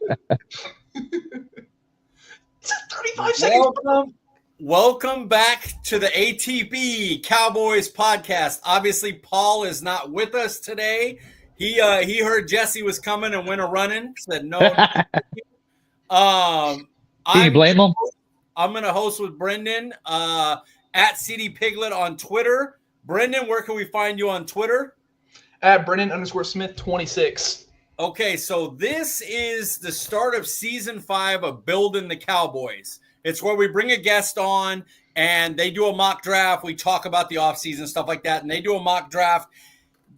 It's 35 seconds. Welcome back to the ATB Cowboys podcast. Obviously, Paul is not with us today. He heard Jesse was coming and went a running. Said no. Can you blame him? I'm going to host with Brendan at CD Piglet on Twitter. Brendan, where can we find you on Twitter? At Brendan_Smith26. Okay, so this is the start of season 5 of Building the Cowboys. It's where we bring a guest on and they do a mock draft. We talk about the offseason, stuff like that, and they do a mock draft.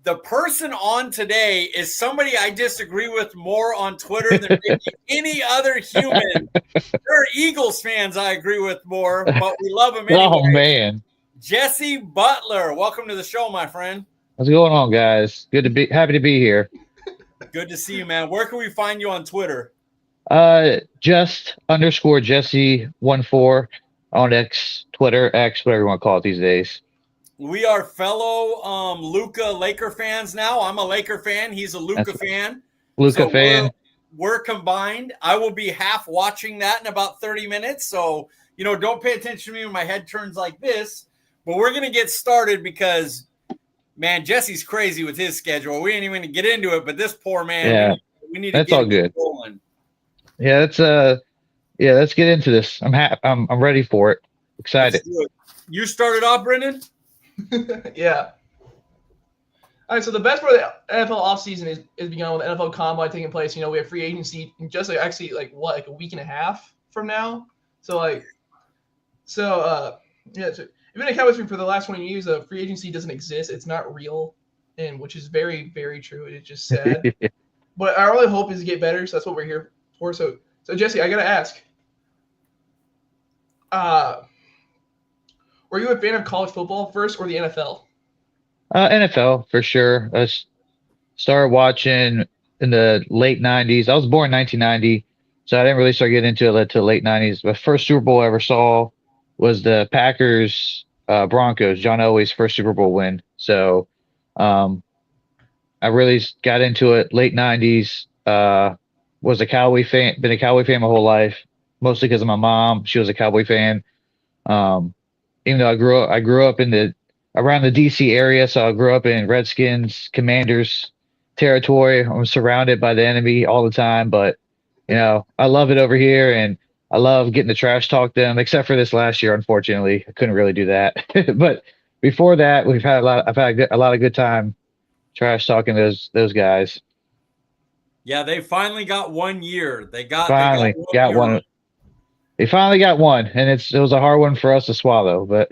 The person on today is somebody I disagree with more on Twitter than maybe any other human. There are Eagles fans I agree with more, but we love them anyway. Oh, man. Jesse Butler, welcome to the show, my friend. What's going on, guys? Happy to be here. Good to see you, man. Where can we find you on Twitter? Jesse14 on Twitter, X, whatever you want to call it these days. We are fellow Luka Laker fans now. I'm a Laker fan. He's a Luka fan. Luka fan. We're combined. I will be half watching that in about 30 minutes. So, don't pay attention to me when my head turns like this. But we're going to get started because, man, Jesse's crazy with his schedule. We ain't even going to get into it, but this poor man, we need to that's get all good. Rolling. Yeah, let's get into this. I'm ready for it. Excited. You started off, Brendan? Yeah. All right, so the best part of the NFL offseason is begun with the NFL Combine taking place. We have free agency in just like a week and a half from now. So if you've been a Cowboys fan for the last 20 years, free agency doesn't exist. It's not real, and which is very, very true. It's just sad. But our only hope is to get better, so that's what we're here for. So Jesse, I gotta ask. Were you a fan of college football first or the NFL? NFL for sure. I started watching in the late 90s. I was born in 1990, so I didn't really start getting into it until the late 90s. The first Super Bowl I ever saw was the Packers Broncos, John Elway's first Super Bowl win. So I really got into it late 90s. Was a Cowboy fan, been a Cowboy fan my whole life, mostly because of my mom. She was a Cowboy fan. Even though I grew up around the DC area, so I grew up in Redskins, Commanders territory. I'm surrounded by the enemy all the time, but I love it over here, and I love getting to trash talk them. Except for this last year, unfortunately, I couldn't really do that. But before that, I've had a lot of good time trash talking those guys. Yeah, they finally got 1 year. They got one. They finally got one, and it was a hard one for us to swallow. But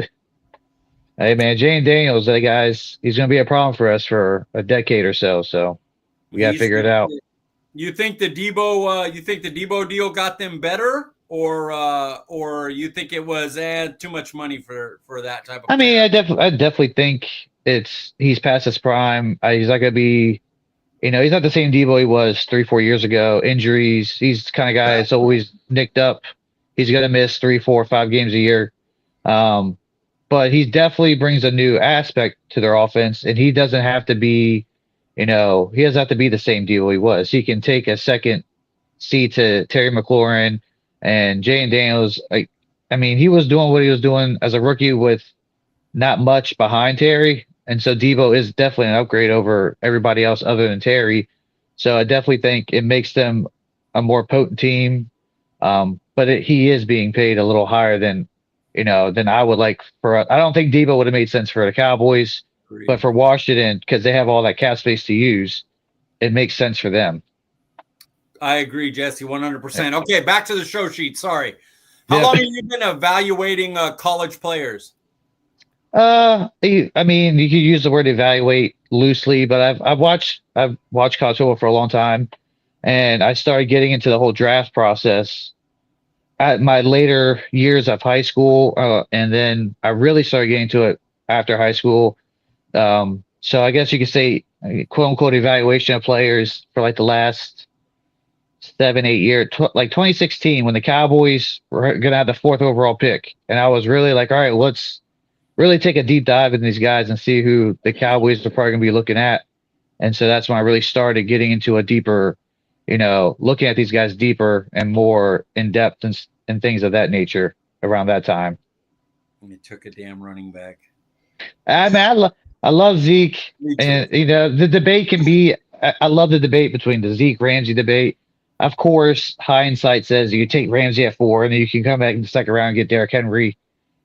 hey, man, Jane Daniels, he's going to be a problem for us for a decade or so. So we got to figure it out. You think the Debo deal got them better, or you think it was too much money for that type of? I mean, I definitely think he's past his prime. He's not going to be. He's not the same Debo he was 3-4 years ago. Injuries. He's the kind of guy that's always nicked up. He's going to miss 3, 4, 5 games a year. But he definitely brings a new aspect to their offense, and he doesn't have to be, he doesn't have to be the same Debo he was. He can take a second seat to Terry McLaurin and Jane Daniels. He was doing what he was doing as a rookie with not much behind Terry. And so Debo is definitely an upgrade over everybody else other than Terry. So I definitely think it makes them a more potent team. But he is being paid a little higher than I would like I don't think Debo would have made sense for the Cowboys, but for Washington, because they have all that cap space to use, it makes sense for them. I agree, Jesse, 100%. Okay, back to the show sheet. Sorry. How long have you been evaluating college players? You could use the word evaluate loosely, but I've watched college football for a long time, and I started getting into the whole draft process at my later years of high school, and then I really started getting into it after high school. So I guess you could say, quote unquote, evaluation of players for like the last 7-8 years, like 2016, when the Cowboys were going to have the 4th overall pick. And I was really like, all right, let's really take a deep dive in these guys and see who the Cowboys are probably going to be looking at. And so that's when I really started getting into a deeper looking at these guys deeper and more in depth and things of that nature around that time. And it took a damn running back. I mean, I love Zeke, and the debate can be. I love the debate between the Zeke Ramsey debate. Of course, hindsight says you take Ramsey at 4, and then you can come back in the second round and get Derrick Henry.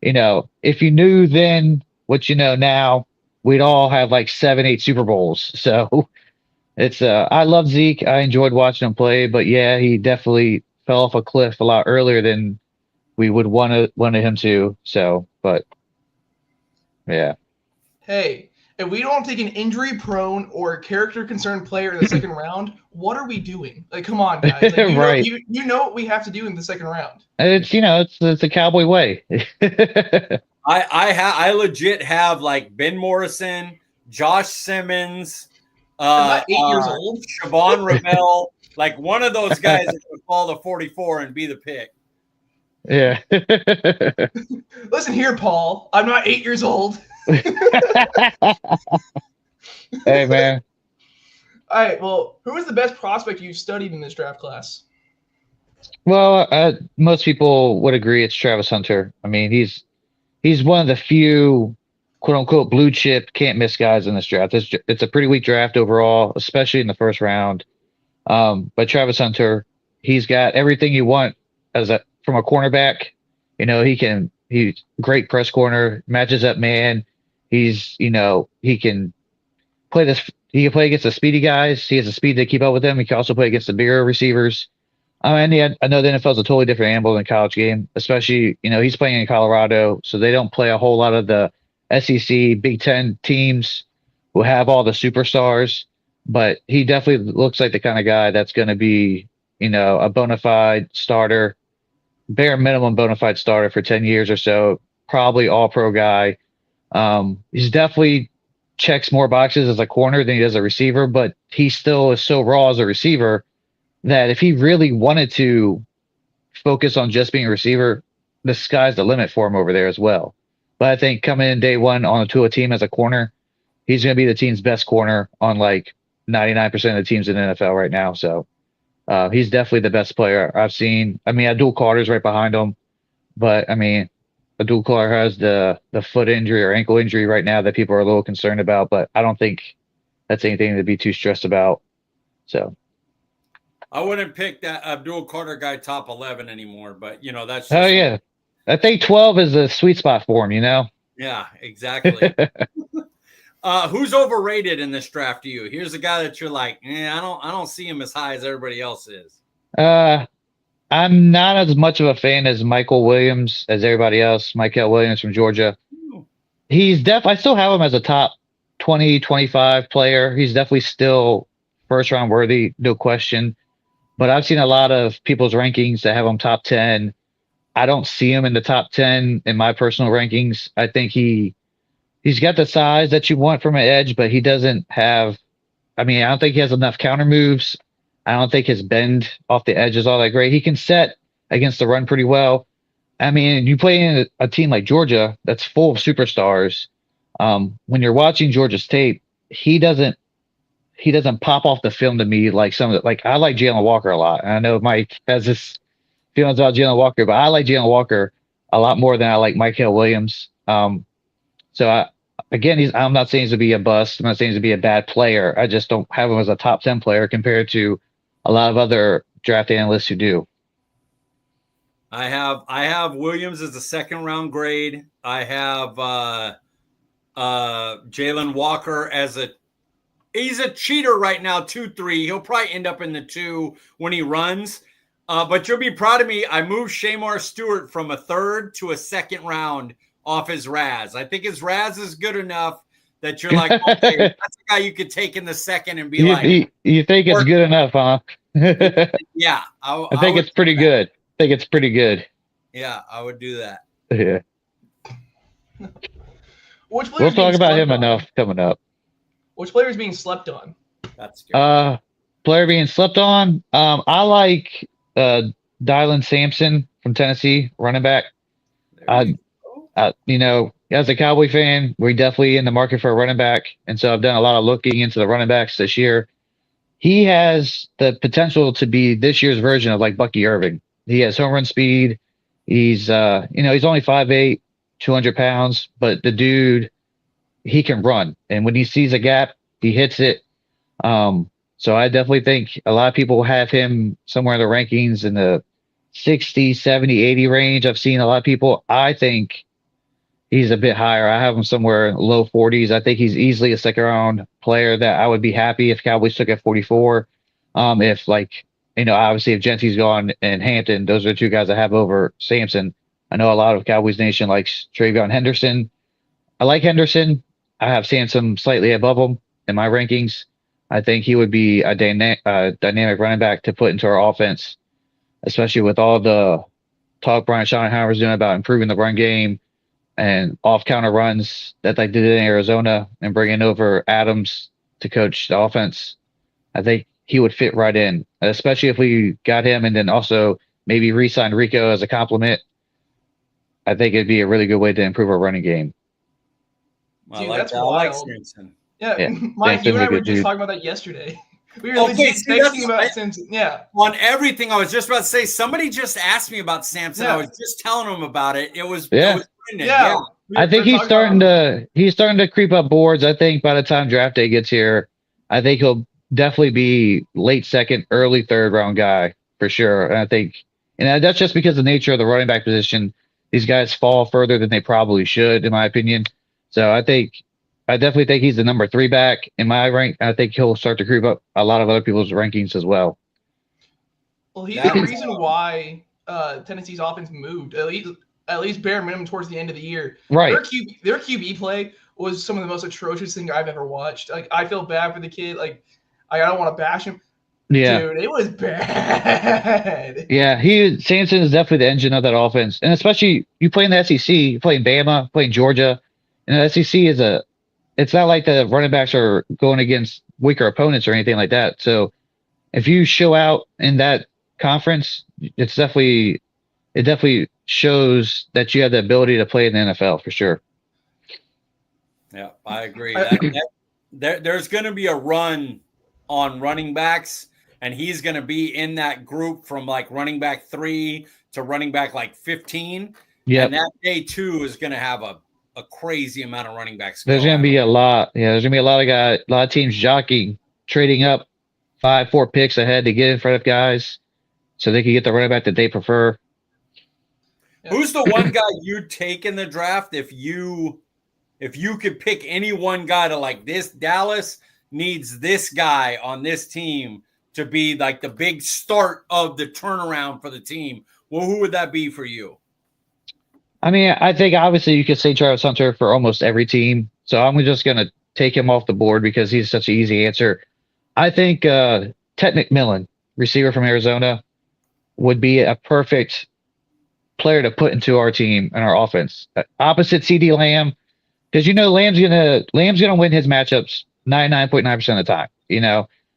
If you knew then what you know now, we'd all have like 7, 8 Super Bowls. So it's I love Zeke. I enjoyed watching him play, but yeah, he definitely fell off a cliff a lot earlier than we would wanted him to. So, but yeah. Hey, if we don't take an injury-prone or character-concerned player in the second round, what are we doing? Like, come on, guys. Like, Right. You know what we have to do in the second round. It's it's a cowboy way. I legit have like Ben Morrison, Josh Simmons, I'm not 8 years old. Siobhan Ramel, like one of those guys that would fall to 44 and be the pick. Yeah. Listen here, Paul. I'm not 8 years old. Hey, man. All right. Well, who is the best prospect you've studied in this draft class? Well, most people would agree it's Travis Hunter. I mean, he's one of the few quote unquote blue chip can't miss guys in this draft. It's a pretty weak draft overall, especially in the first round. But Travis Hunter, he's got everything you want from a cornerback. He's great press corner, matches up man. He can play against the speedy guys. He has the speed to keep up with them. He can also play against the bigger receivers. I know the NFL is a totally different animal than college game, especially, he's playing in Colorado, so they don't play a whole lot of the SEC, Big Ten teams who have all the superstars, but he definitely looks like the kind of guy that's going to be, a bona fide starter, bare minimum bona fide starter for 10 years or so, probably all pro guy. He's definitely checks more boxes as a corner than he does a receiver, but he still is so raw as a receiver that if he really wanted to focus on just being a receiver, the sky's the limit for him over there as well. But I think coming in day one to a team as a corner, he's going to be the team's best corner on like 99% of the teams in the NFL right now. So he's definitely the best player I've seen. I mean, Abdul Carter's right behind him, but I mean, Abdul Carter has the foot injury or ankle injury right now that people are a little concerned about, but I don't think that's anything to be too stressed about. So I wouldn't pick that Abdul Carter guy top 11 anymore, but that's just, oh yeah, I think 12 is a sweet spot for him. Yeah, exactly. Who's overrated in this draft to you? Here's a guy that you're like, I don't see him as high as everybody else is. I'm not as much of a fan as Michael Williams as everybody else. Michael Williams from Georgia. He's I still have him as a top 20, 25 player. He's definitely still first round worthy, no question. But I've seen a lot of people's rankings that have him top 10. I don't see him in the top 10 in my personal rankings. I think he's got the size that you want from an edge, but he doesn't have, I don't think he has enough counter moves. I don't think his bend off the edge is all that great. He can set against the run pretty well. You play in a team like Georgia that's full of superstars. When you're watching Georgia's tape, he doesn't pop off the film to me like some of the, like I like Jalen Walker a lot. And I know Mike has this feelings about Jalen Walker, but I like Jalen Walker a lot more than I like Michael Williams. I'm not saying he's to be a bust. I'm not saying he's to be a bad player. I just don't have him as a top 10 player compared to a lot of other draft analysts who do. I have Williams as a second round grade. I have Jalen Walker as he's a cheater right now, 2-3. He'll probably end up in the 2 when he runs. But you'll be proud of me. I moved Shamar Stewart from a 3rd to a 2nd round off his Raz. I think his Raz is good enough that you're like, okay, that's a guy you could take in the 2nd and be you think it's good enough, huh? Yeah. I think it's pretty good. I think it's pretty good. Yeah, I would do that. Yeah. We'll talk about him enough coming up. Which player is being slept on? That's good. Player being slept on. I like Dylan Sampson from Tennessee, running back. As a Cowboy fan, we're definitely in the market for a running back, and so I've done a lot of looking into the running backs this year. he has the potential to be this year's version of like Bucky Irving. He has home run speed. He's he's only 5'8", 200 pounds, but the dude, he can run. And when he sees a gap, he hits it. So I definitely think a lot of people have him somewhere in the rankings in the 60, 70, 80 range. I've seen a lot of people. I think he's a bit higher. I have him somewhere in low 40s. I think he's easily a second round player that I would be happy if Cowboys took at 44. If obviously if Gentry's gone and Hampton, those are the two guys I have over Sampson. I know a lot of Cowboys Nation likes Travion Henderson. I like Henderson. I have Sampson slightly above him in my rankings. I think he would be a dynamic running back to put into our offense, especially with all the talk Brian Schottenheimer's doing about improving the run game and off-counter runs that they did in Arizona and bringing over Adams to coach the offense. I think he would fit right in, especially if we got him and then also maybe re-sign Rico as a compliment. I think it'd be a really good way to improve our running game. Dude, that's wild. Sampson. Yeah, Mike, you and I were just talking about that yesterday. We were texting about Sampson. Yeah. On everything, I was just about to say, somebody just asked me about Sampson. Yeah. I was just telling them about it. It was yeah. I think he's starting to creep up boards. I think by the time draft day gets here, I think he'll definitely be late second, early third round guy for sure. And I think, that's just because of the nature of the running back position. These guys fall further than they probably should, in my opinion. So I definitely think he's the number 3 back in my rank. I think he'll start to creep up a lot of other people's rankings as well. Well, he's the reason why Tennessee's offense moved, at least bare minimum towards the end of the year. Right. Their QB play was some of the most atrocious thing I've ever watched. Like, I feel bad for the kid. Like, I don't want to bash him. Yeah. Dude, it was bad. Yeah, Sampson is definitely the engine of that offense. And especially you play in the SEC, you play in Bama, play in Georgia. And the SEC it's not like the running backs are going against weaker opponents or anything like that. So if you show out in that conference, it definitely shows that you have the ability to play in the NFL for sure. Yeah, I agree. There's going to be a run on running backs, and he's going to be in that group from like running back 3 to running back like 15. Yeah, and that day 2 is going to have a crazy amount of running backs. There's going to be a lot. Yeah, there's going to be a lot of teams jockeying, trading up 5-4 picks ahead to get in front of guys so they can get the running back that they prefer. Who's the one guy you'd take in the draft if you could pick any one guy to like this? Dallas needs this guy on this team to be like the big start of the turnaround for the team. Well, who would that be for you? I mean, I think obviously you could say Travis Hunter for almost every team. So I'm just going to take him off the board because he's such an easy answer. I think Ted McMillan, receiver from Arizona, would be a perfect player to put into our team and our offense. Opposite CD Lamb, because Lamb's gonna win his matchups 99.9% of the time.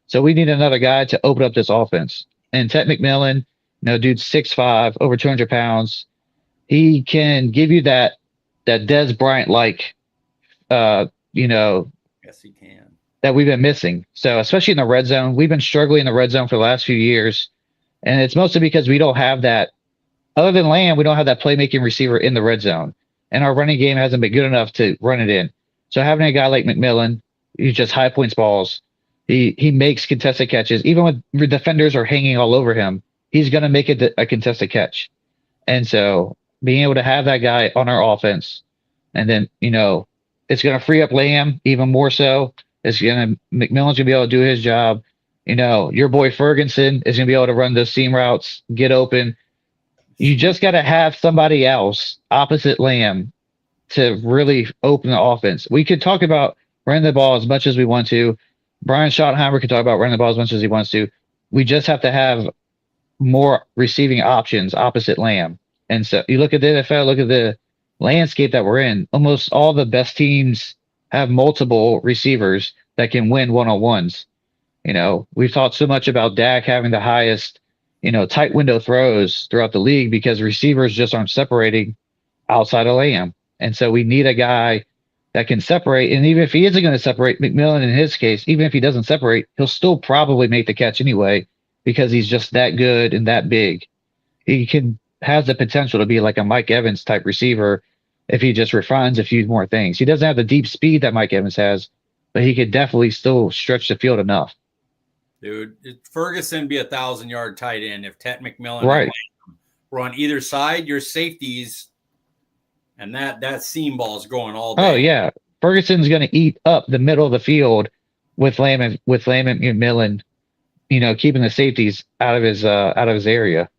So we need another guy to open up this offense. And Ted McMillan, dude's 6'5", over 200 pounds. He can give you that Des Bryant-like, yes, he can. That we've been missing. So especially in the red zone, we've been struggling in the red zone for the last few years, and it's mostly because we don't have that. Other than Lamb, we don't have that playmaking receiver in the red zone, and our running game hasn't been good enough to run it in. So having a guy like McMillan, he's just high points balls. He makes contested catches. Even when the defenders are hanging all over him, he's going to make it a contested catch. And so being able to have that guy on our offense, and then, it's going to free up Lamb even more so. McMillan's going to be able to do his job. Your boy Ferguson is going to be able to run those seam routes, get open. You just got to have somebody else opposite Lamb to really open the offense. We could talk about running the ball as much as we want to. Brian Schottenheimer could talk about running the ball as much as he wants to. We just have to have more receiving options opposite Lamb. And so you look at the NFL, look at the landscape that we're in. Almost all the best teams have multiple receivers that can win one-on-ones. We've talked so much about Dak having the highest, tight window throws throughout the league because receivers just aren't separating outside of Lamb. And so we need a guy that can separate. And even if he isn't going to separate, McMillan in his case, even if he doesn't separate, he'll still probably make the catch anyway because he's just that good and that big. He has the potential to be like a Mike Evans type receiver if he just refines a few more things. He doesn't have the deep speed that Mike Evans has, but he could definitely still stretch the field enough. Dude, Ferguson be 1,000-yard tight end if Tet McMillan Right. were on either side. Your safeties and that seam ball is going all day. Oh yeah, Ferguson's going to eat up the middle of the field with Lamb and McMillan, keeping the safeties out of his area.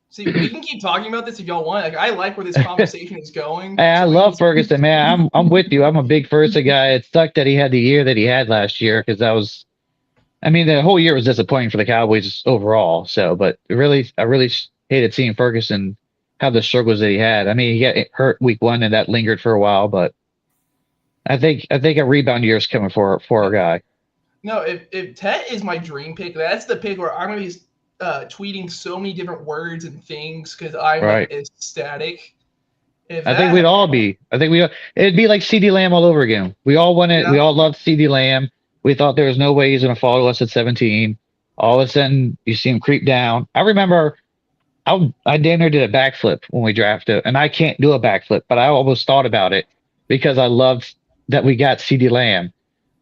See, we can keep talking about this if y'all want. Like, I like where this conversation is going. Hey, I love Ferguson, man. I'm with you. I'm a big Ferguson guy. It sucked that he had the year that he had last year because the whole year was disappointing for the Cowboys overall. So, but I really hated seeing Ferguson have the struggles that he had. I mean, he got hurt week 1 and that lingered for a while, but I think a rebound year is coming for our guy. No, if Tet is my dream pick, that's the pick where I'm going to be tweeting so many different words and things because I'm like ecstatic. I think we'd all be. It'd be like CD Lamb all over again. We all wanted. Yeah. We all loved CD Lamb. We thought there was no way he's going to follow us at 17. All of a sudden, you see him creep down. I remember I damn near did a backflip when we drafted, and I can't do a backflip, but I almost thought about it because I loved that we got CD Lamb.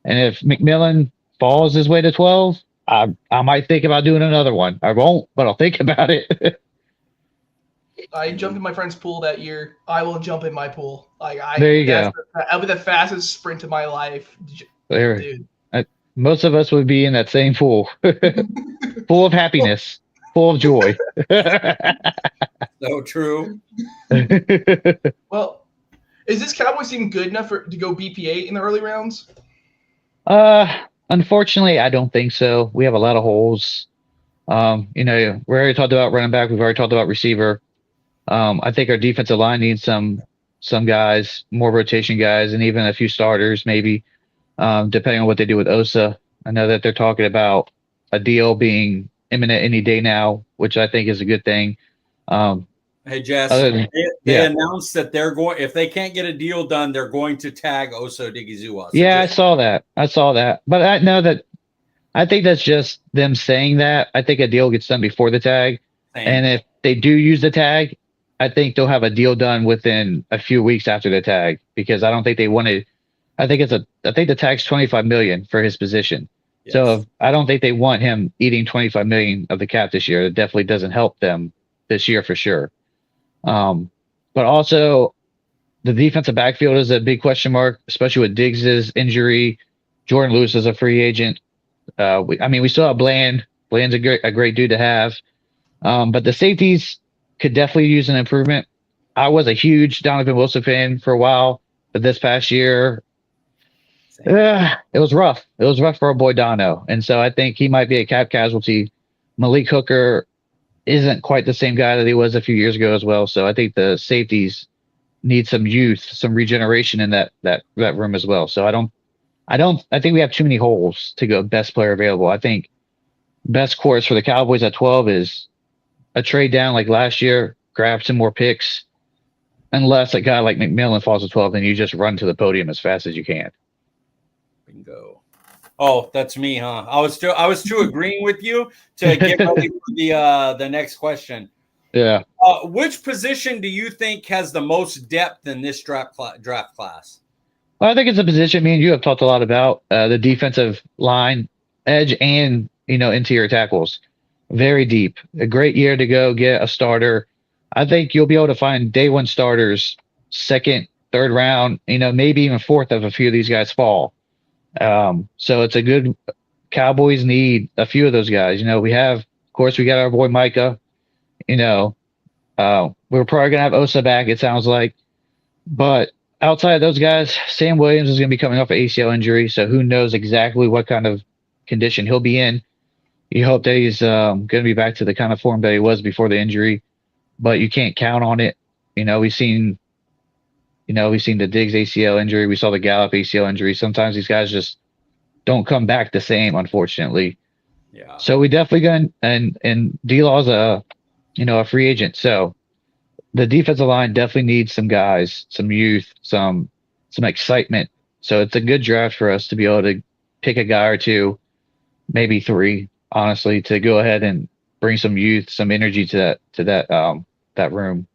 And if McMillan falls his way to 12, I might think about doing another one. I won't, but I'll think about it. I jumped in my friend's pool that year. I will jump in my pool. There you go. That'll be the fastest sprint of my life. There. Dude. Most of us would be in that same pool. Full of happiness. Full of joy. So true. Well, is this Cowboys team good enough to go BPA in the early rounds? Unfortunately, I don't think so. We have a lot of holes. We already talked about running back. We've already talked about receiver. I think our defensive line needs some guys, more rotation guys, and even a few starters maybe, depending on what they do with Osa. I know that they're talking about a deal being imminent any day now, which I think is a good thing. Hey, Jess, they announced that they're going, if they can't get a deal done, they're going to tag Osa Odighizuwa. So I saw that. But I know that I think that's just them saying that. I think a deal gets done before the tag. Same. And if they do use the tag, I think they'll have a deal done within a few weeks after the tag because I don't think they wanted. I think the tag's $25 million for his position. Yes. So I don't think they want him eating $25 million of the cap this year. It definitely doesn't help them this year for sure. But also the defensive backfield is a big question mark, especially with Diggs's injury. Jordan Lewis is a free agent. We still have Bland. Bland's a great dude to have. But the safeties could definitely use an improvement. I was a huge Donovan Wilson fan for a while, but this past year, it was rough. It was rough for our boy Dono. And so I think he might be a cap casualty. Malik Hooker isn't quite the same guy that he was a few years ago as well. So I think the safeties need some youth, some regeneration in that room as well. So I think we have too many holes to go best player available. I think best course for the Cowboys at 12 is a trade down like last year, grab some more picks, unless a guy like McMillan falls to 12, then you just run to the podium as fast as you can. Bingo. Oh, that's me, huh? I was too agreeing with you to get ready for the next question. Yeah. Which position do you think has the most depth in this draft class? Well, I think it's a position me and you have talked a lot about, the defensive line, edge, and interior tackles. Very deep. A great year to go get a starter. I think you'll be able to find day one starters, second, third round, maybe even fourth if a few of these guys fall. So it's a good Cowboys need a few of those guys. We have, of course, we got our boy Micah. We're probably gonna have Osa back, it sounds like. But outside of those guys, Sam Williams is gonna be coming off an ACL injury, so who knows exactly what kind of condition he'll be in. You hope that he's going to be back to the kind of form that he was before the injury, but you can't count on it. We've seen the Diggs ACL injury. We saw the Gallup ACL injury. Sometimes these guys just don't come back the same, unfortunately. Yeah. So we definitely going and D-Law's a free agent. So the defensive line definitely needs some guys, some youth, some some excitement. So it's a good draft for us to be able to pick a guy or two, maybe three, honestly, to go ahead and bring some youth, some energy to that room.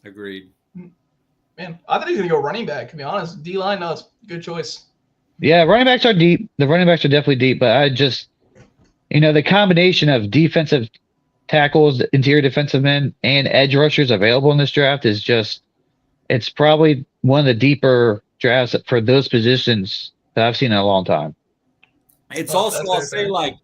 Agreed. Man, I thought he was gonna go running back. To be honest, D-line, no, it's a good choice. Yeah, running backs are deep. The running backs are definitely deep, but I just, the combination of defensive tackles, interior defensive men, and edge rushers available in this draft is just, it's probably one of the deeper drafts for those positions that I've seen in a long time. It's also, I'll say, like,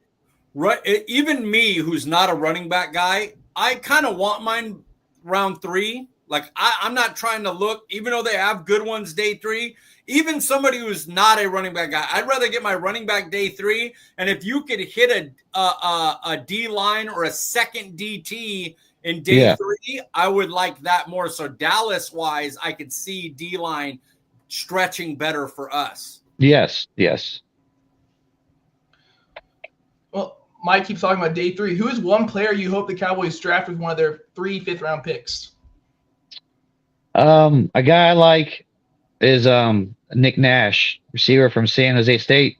even me, who's not a running back guy, I kind of want mine round 3. Like, I'm not trying to look, even though they have good ones day 3, even somebody who's not a running back guy, I'd rather get my running back day 3. And if you could hit a D line or a second DT in day 3, I would like that more. So Dallas wise, I could see D line stretching better for us. Yes. Well, Mike keeps talking about day 3. Who is one player you hope the Cowboys draft with one of their 3 fifth-round picks? A guy I like is Nick Nash, receiver from San Jose State.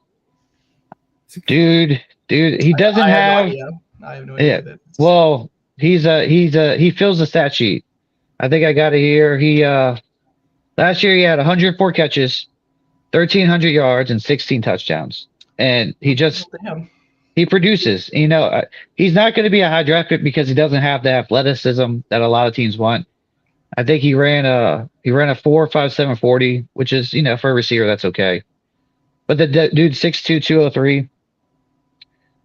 Dude, he doesn't have. I have no idea. Yeah. Well, he fills the stat sheet. I think I got it here. He last year he had 104 catches, 1,300 yards, and 16 touchdowns. And he produces. He's not going to be a high draft pick because he doesn't have the athleticism that a lot of teams want. I think he ran a 4.57 40, which is, for a receiver, that's okay. But the dude 6'2", 203,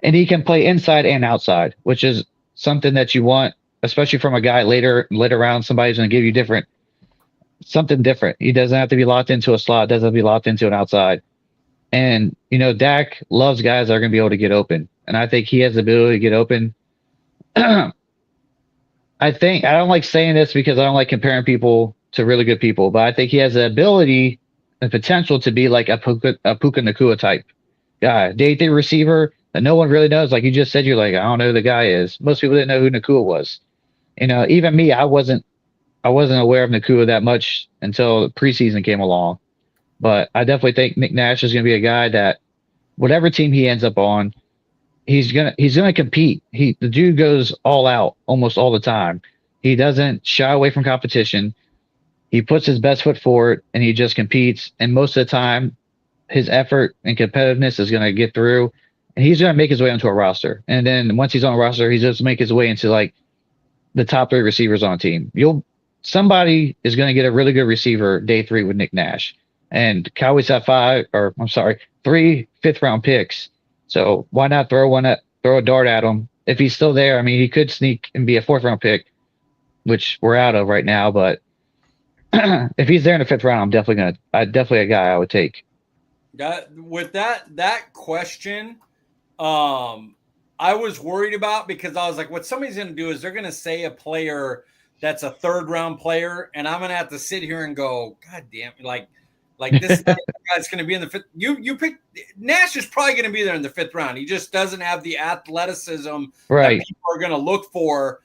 and he can play inside and outside, which is something that you want, especially from a guy later round. Somebody's going to give you something different. He doesn't have to be locked into a slot, doesn't have to be locked into an outside. And, Dak loves guys that are going to be able to get open. And I think he has the ability to get open. I don't like saying this because I don't like comparing people to really good people, but I think he has the ability and potential to be like a Puka Nacua type guy. Day 3 receiver that no one really knows. Like you just said, you're like, I don't know who the guy is. Most people didn't know who Nacua was. Even me, I wasn't aware of Nacua that much until the preseason came along. But I definitely think Nick Nash is going to be a guy that whatever team he ends up on, he's gonna compete. The dude goes all out almost all the time. He doesn't shy away from competition. He puts his best foot forward and he just competes. And most of the time, his effort and competitiveness is gonna get through. And he's gonna make his way onto a roster. And then once he's on a roster, he's just make his way into like the top 3 receivers on a team. Somebody is gonna get a really good receiver day 3 with Nick Nash. And Cowboys have 3 fifth-round picks. So why not throw a dart at him? If he's still there, I mean, he could sneak and be a 4th-round pick, which we're out of right now. But if he's there in the 5th round, I'm definitely a guy I would take. With that question, I was worried about because I was like, what somebody's going to do is they're going to say a player that's a 3rd-round player, and I'm going to have to sit here and go, God damn, like this guy's going to be in the 5th. You pick Nash is probably going to be there in the 5th round. He just doesn't have the athleticism that people are going to look for.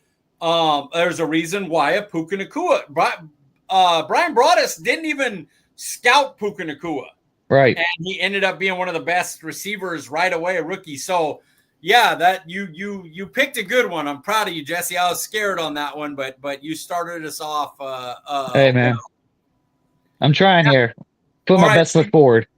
There's a reason why a Puka Nacua. Brian Broaddus didn't even scout Puka Nacua. Right. And he ended up being one of the best receivers right away, a rookie. So yeah, that you picked a good one. I'm proud of you, Jesse. I was scared on that one, but you started us off. Hey man, I'm trying here. Put my best foot forward.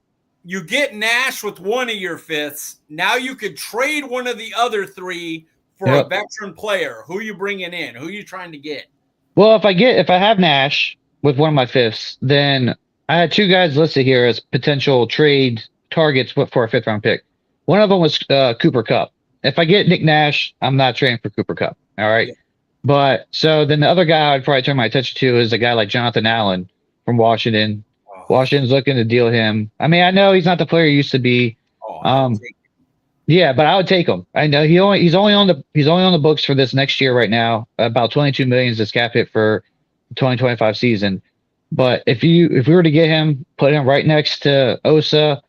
You get Nash with one of your 5ths. Now you could trade one of the other 3 for a veteran player. Who are you bringing in? Who are you trying to get? Well, if I have Nash with one of my 5ths, then I had 2 guys listed here as potential trade targets for a 5th-round pick. One of them was Cooper Kupp. If I get Nick Nash, I'm not trading for Cooper Kupp. All right. Yeah. But so then the other guy I'd probably turn my attention to is a guy like Jonathan Allen from Washington. Washington's looking to deal him. I mean, I know he's not the player he used to be. Yeah, but I would take him. I know he's only on the books for this next year right now. About $22 million is his cap hit for the 2025 season. But if we were to get him, put him right next to Osa,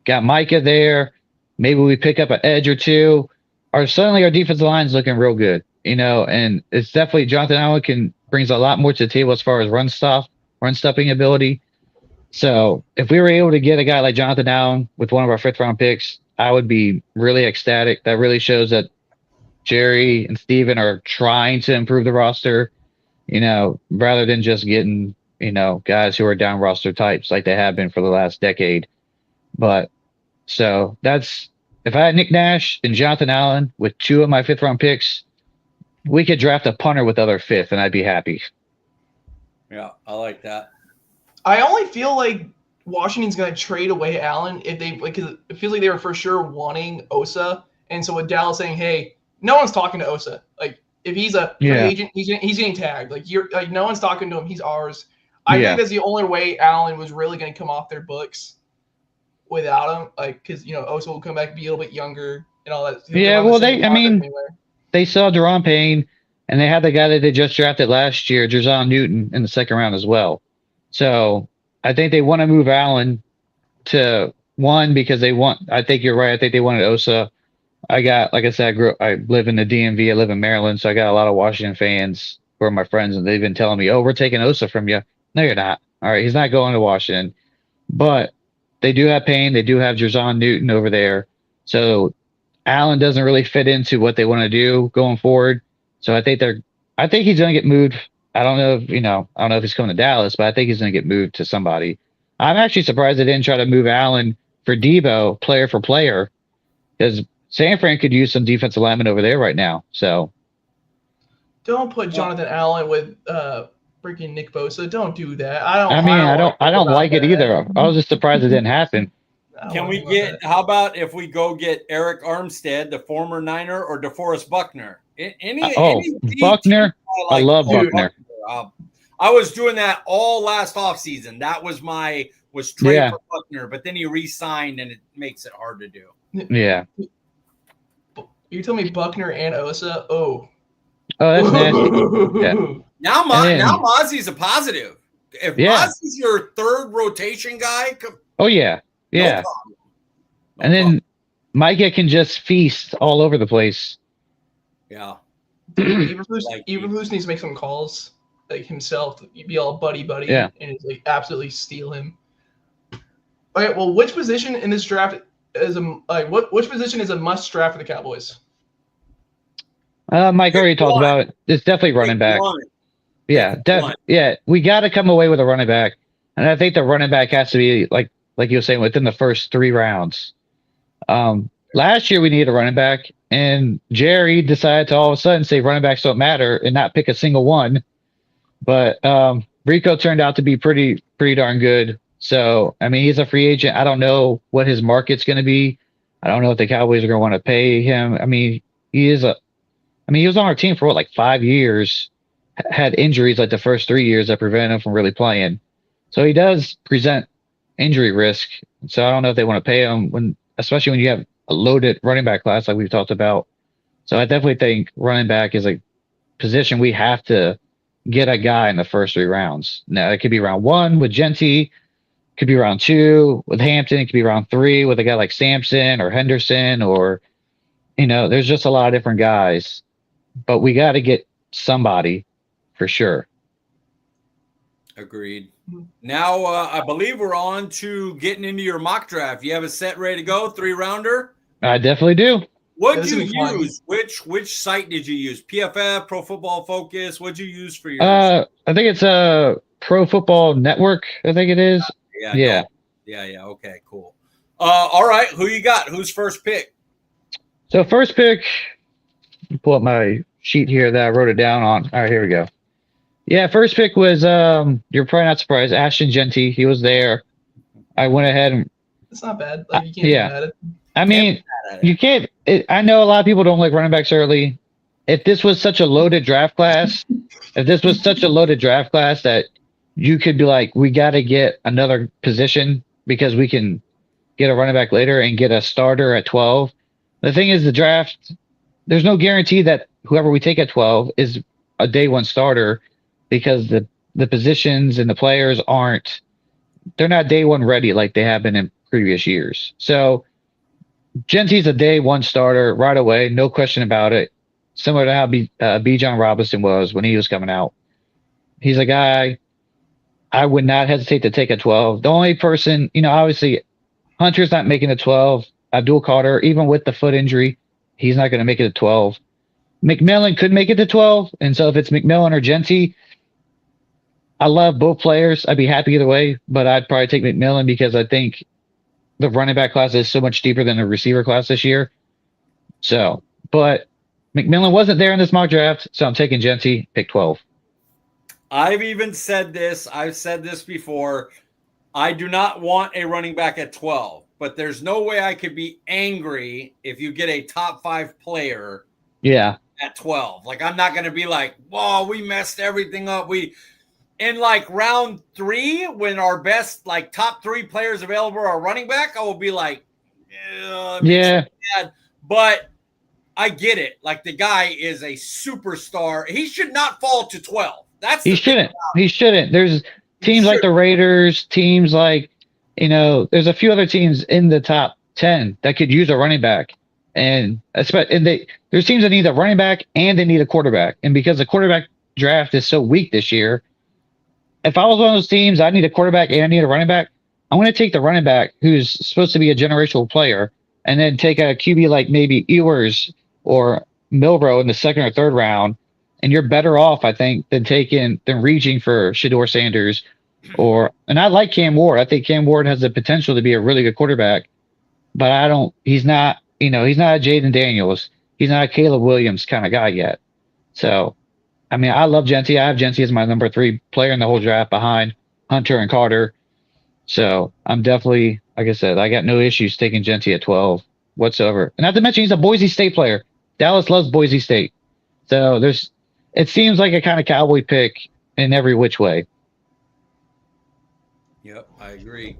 got Micah there, maybe we pick up an edge or 2. Suddenly our defensive line is looking real good, and it's definitely Jonathan Allen brings a lot more to the table as far as run run-stopping ability. So if we were able to get a guy like Jonathan Allen with one of our fifth-round picks, I would be really ecstatic. That really shows that Jerry and Steven are trying to improve the roster, rather than just getting, guys who are down roster types like they have been for the last decade. But so if I had Nick Nash and Jonathan Allen with 2 of my fifth-round picks, we could draft a punter with other fifth, and I'd be happy. Yeah, I like that. I only feel like Washington's going to trade away Allen if they because it feels like they were for sure wanting Osa, and so with Dallas saying, "Hey, no one's talking to Osa. Like if he's a free agent, he's getting tagged. Like no one's talking to him. He's ours." I think that's the only way Allen was really going to come off their books without him, like because Osa will come back and be a little bit younger and all that. Yeah, well, they saw Deron Payne, and they had the guy that they just drafted last year, Jerzon Newton, in the second round as well. So I think they want to move Allen to one because I think you're right. I think they wanted Osa. Like I said, I live in the DMV. I live in Maryland, so I got a lot of Washington fans who are my friends, and they've been telling me, "Oh, we're taking Osa from you." No, you're not. All right, he's not going to Washington. But they do have Payne. They do have Jerzon Newton over there. So Allen doesn't really fit into what they want to do going forward. So I think he's going to get moved. I don't know if he's coming to Dallas, but I think he's going to get moved to somebody. I'm actually surprised they didn't try to move Allen for Debo, player for player, because San Fran could use some defensive linemen over there right now. So don't put Jonathan Allen with freaking Nick Bosa. Don't do that. I don't like it either. I was just surprised it didn't happen. How about if we go get Eric Armstead, the former Niner, or DeForest Buckner? Buckner. I love Buckner. I was doing that all last offseason. That was trade for Buckner, but then he re-signed, and it makes it hard to do. Yeah. You told me Buckner and Osa? Oh, that's nasty. Yeah. Now Mozzie's a positive. If Mozzie's your third rotation guy, yeah. No and then Micah can just feast all over the place. Yeah. Eberflus needs to make some calls, like himself, be all buddy, and like absolutely steal him. Okay, well, which position in this draft is which position is a must draft for the Cowboys? Mike already talked about it. It's definitely running back. Yeah, we got to come away with a running back, and I think the running back has to be like you were saying within the first 3 rounds. Last year we needed a running back, and Jerry decided to all of a sudden say running backs don't matter and not pick a single one. But Rico turned out to be pretty darn good. So I mean, he's a free agent. I don't know what his market's going to be. I don't know if the Cowboys are going to want to pay him. I mean, he was on our team for 5 years. Had injuries like the first 3 years that prevented him from really playing. So he does present injury risk. So I don't know if they want to pay him especially when you have a loaded running back class like we've talked about. So I definitely think running back is a position we have to get a guy in the first 3 rounds. Now it could be round 1 with Genty, could be round 2 with Hampton, it could be round 3 with a guy like Sampson or Henderson, or there's just a lot of different guys. But we got to get somebody for sure. Agreed. Now, I believe we're on to getting into your mock draft. You have a set ready to go, 3-rounder? I definitely do. What did you use? Which site did you use? PFF, Pro Football Focus? What did you use for yours? I think it's a Pro Football Network. I think it is. Yeah. Okay, cool. All right. Who you got? Who's first pick? So first pick, pull up my sheet here that I wrote it down on. All right, here we go. Yeah, first pick was you're probably not surprised, Ashton Genty. He was there. I went ahead and it's not bad. You can't get mad at it. I mean, you can't. I know a lot of people don't like running backs early. If this was such a loaded draft class, that you could be like, we got to get another position because we can get a running back later and get a starter at 12. The thing is, the draft, there's no guarantee that whoever we take at 12 is a day 1 starter because the positions and the players they're not day 1 ready like they have been in previous years. So Genty's a day 1 starter right away, no question about it. Similar to how Bijan Robinson was when he was coming out. He's a guy, I would not hesitate to take a 12. The only person, obviously Hunter's not making a 12. Abdul Carter, even with the foot injury, he's not going to make it a 12. McMillan could make it to 12. And so if it's McMillan or Genty, I love both players. I'd be happy either way, but I'd probably take McMillan because I think the running back class is so much deeper than the receiver class this year. So, but McMillan wasn't there in this mock draft, so I'm taking Genty, pick 12. I've even said this. I've said this before. I do not want a running back at 12, but there's no way I could be angry if you get a top 5 player at 12. Like, I'm not going to be like, whoa, we messed everything up. In like round 3, when our best like top 3 players available are running back, I will be like, yeah. But I get it. Like, the guy is a superstar. He should not fall to 12. He shouldn't. There's teams like the Raiders, teams like, there's a few other teams in the top 10 that could use a running back. And there's teams that need a running back and they need a quarterback. And because the quarterback draft is so weak this year, if I was one of those teams, I need a quarterback and I need a running back, I'm going to take the running back who's supposed to be a generational player and then take a QB like maybe Ewers or Milrow in the 2nd or 3rd round. And you're better off, I think, than reaching for Shedeur Sanders and I like Cam Ward. I think Cam Ward has the potential to be a really good quarterback, but he's not a Jaden Daniels. He's not a Caleb Williams kind of guy yet. So, I mean, I love Genty. I have Genty as my number 3 player in the whole draft behind Hunter and Carter. So I'm definitely, like I said, I got no issues taking Genty at 12 whatsoever. And not to mention, he's a Boise State player. Dallas loves Boise State. So it seems like a kind of Cowboy pick in every which way. Yep, I agree.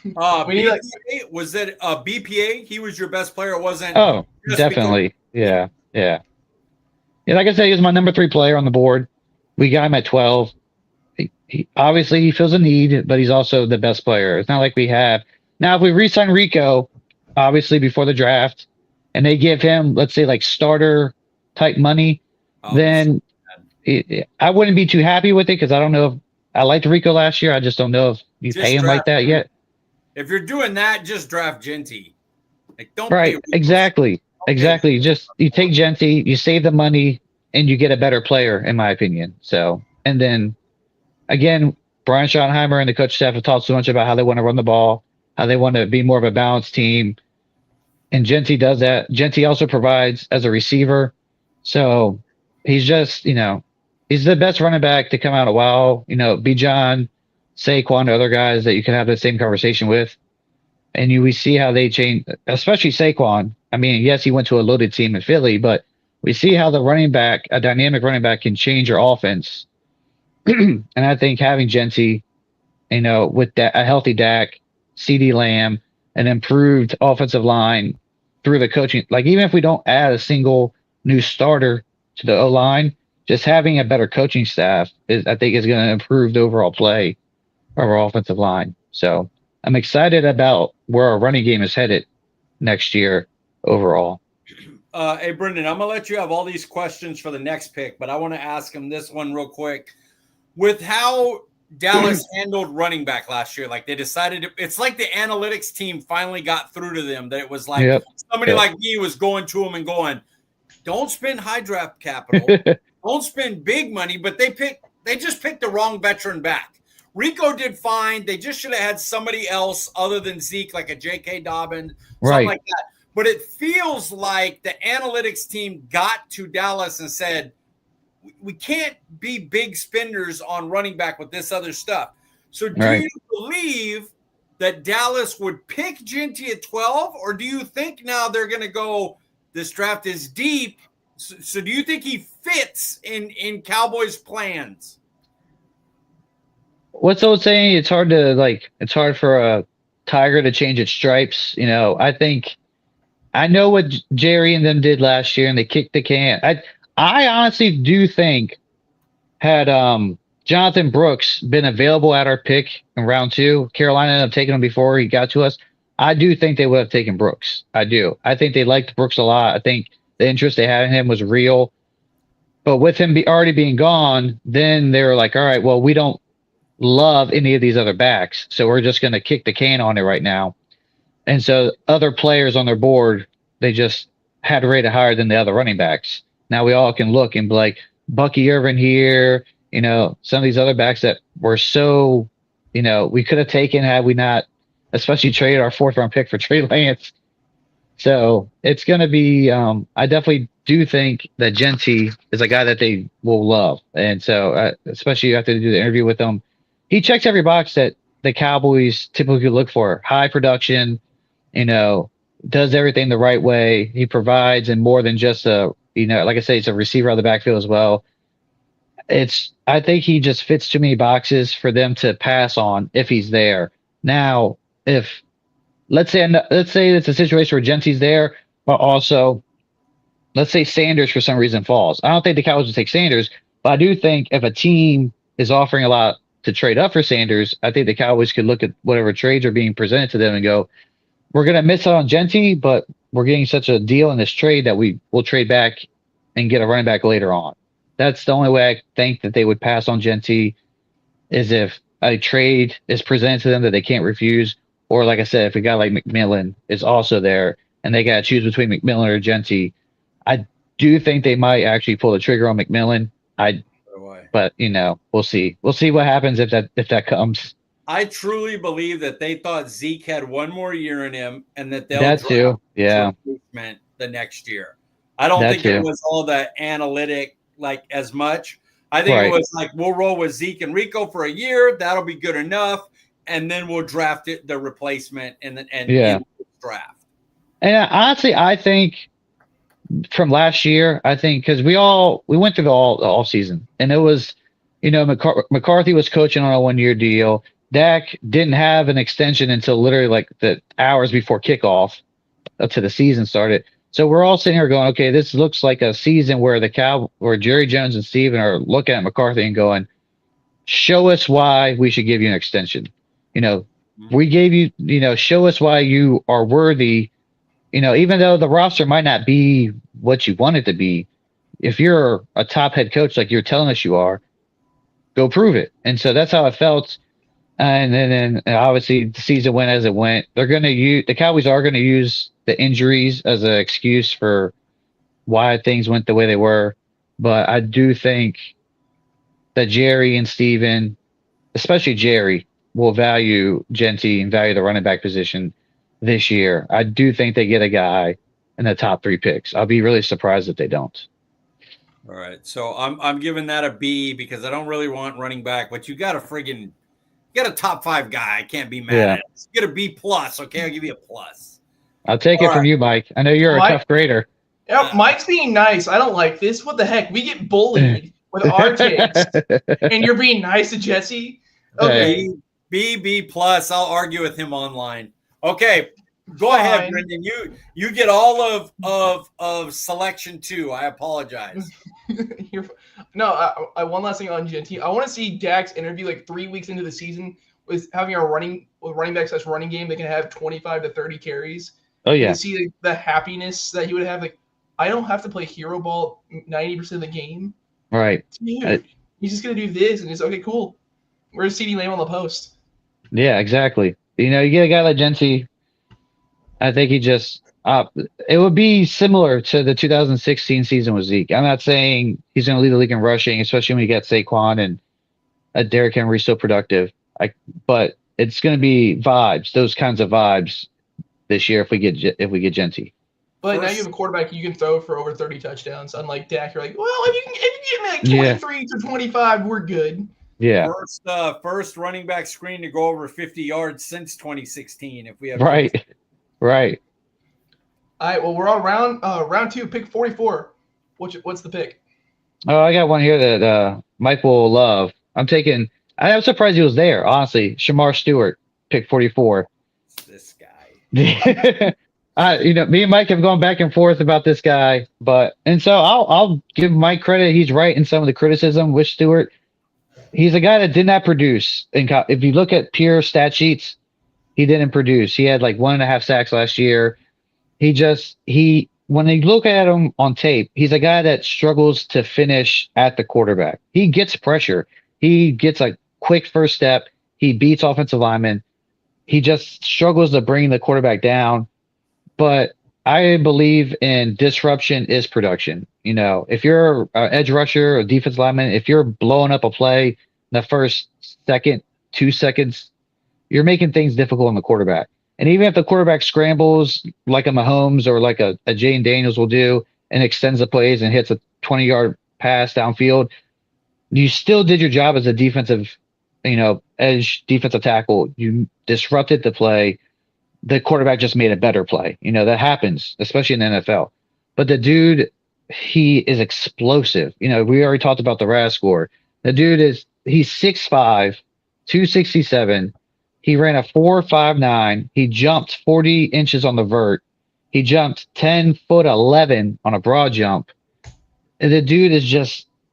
Was it BPA? He was your best player, wasn't? Oh, definitely. Yeah. Like I said, he was my number 3 player on the board. We got him at 12. He obviously he feels a need, but he's also the best player. It's not like we have now. If we re-sign Rico, obviously before the draft, and they give him, let's say, like starter type money, then I wouldn't be too happy with it because I don't know if I liked Rico last year. I just don't know if you pay him like that yet. If you're doing that, just draft Genty. Like, don't right? Exactly. Just you take Genty, you save the money, and you get a better player, in my opinion. So, and then again, Brian Schottenheimer and the coach staff have talked so much about how they want to run the ball, how they want to be more of a balanced team, and Genty does that. Genty also provides as a receiver, so he's just he's the best running back to come out a while. Bijan, Saquon, other guys that you can have the same conversation with. And we see how they change, especially Saquon. I mean, yes, he went to a loaded team in Philly, but we see how the running back, a dynamic running back, can change your offense. And I think having Genty, with a healthy Dak, CeeDee Lamb, an improved offensive line through the coaching, like even if we don't add a single new starter to the O-line, just having a better coaching staff I think is going to improve the overall play of our offensive line. So I'm excited about where our running game is headed next year overall. Hey, Brendan, I'm going to let you have all these questions for the next pick, but I want to ask him this one real quick. With how Dallas handled running back last year, like they decided it's like the analytics team finally got through to them, that it was like somebody like me was going to them and going, don't spend high draft capital, don't spend big money, but they just picked the wrong veteran back. Rico did fine. They just should have had somebody else other than Zeke, like a J.K. Dobbins, something like that. But it feels like the analytics team got to Dallas and said, we can't be big spenders on running back with this other stuff. So do you believe that Dallas would pick Genty at 12, or do you think now they're going to go, this draft is deep? So do you think he fits in Cowboys' plans? What's old saying? It's hard for a tiger to change its stripes. I know what Jerry and them did last year, and they kicked the can. I honestly do think had Jonathan Brooks been available at our pick in round 2, Carolina ended up taking him before he got to us. I do think they would have taken Brooks. I do. I think they liked Brooks a lot. I think the interest they had in him was real. But with him already being gone, then they were like, all right, well, we don't love any of these other backs, so we're just going to kick the can on it right now. And so other players on their board, they just had rated higher than the other running backs. Now we all can look and be like, Bucky Irvin here, some of these other backs that were so, we could have taken had we not, especially traded our 4th-round pick for Trey Lance. So it's going to be, I definitely do think that Genty is a guy that they will love. And so, especially after they do the interview with him, he checks every box that the Cowboys typically look for. High production, does everything the right way. He provides, and more than just like I say, it's a receiver out of the backfield as well. I think he just fits too many boxes for them to pass on if he's there. Now, if let's say it's a situation where Genty's there, but also let's say Sanders for some reason falls. I don't think the Cowboys would take Sanders, but I do think if a team is offering a lot to trade up for Sanders, I think the Cowboys could look at whatever trades are being presented to them and go, we're going to miss out on Genty, but we're getting such a deal in this trade that we will trade back and get a running back later on. That's the only way I think that they would pass on Genty, is if a trade is presented to them that they can't refuse, or like I said, if a guy like McMillan is also there and they got to choose between McMillan or Genty. I do think they might actually pull the trigger on McMillan. But we'll see. We'll see what happens if that comes. I truly believe that they thought Zeke had one more year in him, and that they'll that too. Yeah. The next year. I don't think it was all the analytic as much. I think it was like, we'll roll with Zeke and Rico for a year. That'll be good enough, and then we'll draft the replacement in the draft. And honestly, I think from last year, because we went through the all season, and it was, McCarthy was coaching on a 1-year deal. Dak didn't have an extension until literally the hours before kickoff up to the season started. So we're all sitting here going, okay, this looks like a season where where Jerry Jones and Steven are looking at McCarthy and going, show us why we should give you an extension. We gave you, show us why you are worthy. Even though the roster might not be what you want it to be, if you're a top head coach like you're telling us you are, go prove it. And so that's how I felt. And then obviously the season went as it went. The Cowboys are going to use the injuries as an excuse for why things went the way they were. But I do think that Jerry and Steven, especially Jerry, will value Genty and value the running back position this year. I do think they get a guy in the top 3 picks. I'll be really surprised if they don't. All right. So I'm giving that a B, because I don't really want running back, but you got a top 5 guy. I can't be mad at it. You get a B+. Okay, I'll give you a plus. I'll take it from you, Mike. I know you're a tough grader. Yeah, Mike's being nice. I don't like this. What the heck? We get bullied with our takes, and you're being nice to Jesse. Okay, B+. I'll argue with him online. Okay, go ahead, Brendan. You get all of selection 2. I apologize. One last thing on Genty. I want to see Dak's interview 3 weeks into the season with having a running back / running game that can have 25 to 30 carries. Oh yeah. To see the happiness that he would have. I don't have to play hero ball 90% of the game. Right. Dude, he's just gonna do this, and it's okay, cool. Where's CeeDee Lamb on the post? Yeah, exactly. You get a guy like Genty. I think he just it would be similar to the 2016 season with Zeke. I'm not saying he's going to lead the league in rushing, especially when you get Saquon and Derrick Henry so productive. But it's going to be vibes, those kinds of vibes this year if we get Genty. But now you have a quarterback you can throw for over 30 touchdowns. Unlike Dak, you're like, well, if you get me 23 to 25, we're good. Yeah. First running back screen to go over 50 yards since 2016. If we have right. All right. Well, we're on round 2, pick 44. What's the pick? Oh, I got one here that Mike will love. I'm surprised he was there. Honestly, Shamar Stewart, pick 44. This guy. Me and Mike have gone back and forth about this guy, and so I'll give Mike credit. He's right in some of the criticism with Stewart. He's a guy that did not produce. If you look at pure stat sheets, he didn't produce. He had 1.5 sacks last year. When you look at him on tape, he's a guy that struggles to finish at the quarterback. He gets pressure. He gets quick first step. He beats offensive linemen. He just struggles to bring the quarterback down. But I believe in disruption is production. You know, if you're an edge rusher or defense lineman, if you're blowing up a play in the first second, 2 seconds, you're making things difficult on the quarterback. And even if the quarterback scrambles like a Mahomes or like a Jane Daniels will do and extends the plays and hits a 20-yard pass downfield, you still did your job as a defensive, edge defensive tackle. You disrupted the play. The quarterback just made a better play. You know, that happens, especially in the NFL. But the dude, he is explosive. You know, we already talked about the RAS score. The dude he's 6'5", 267. He ran a 4.59. He jumped 40 inches on the vert. He jumped 10'11" on a broad jump. And the dude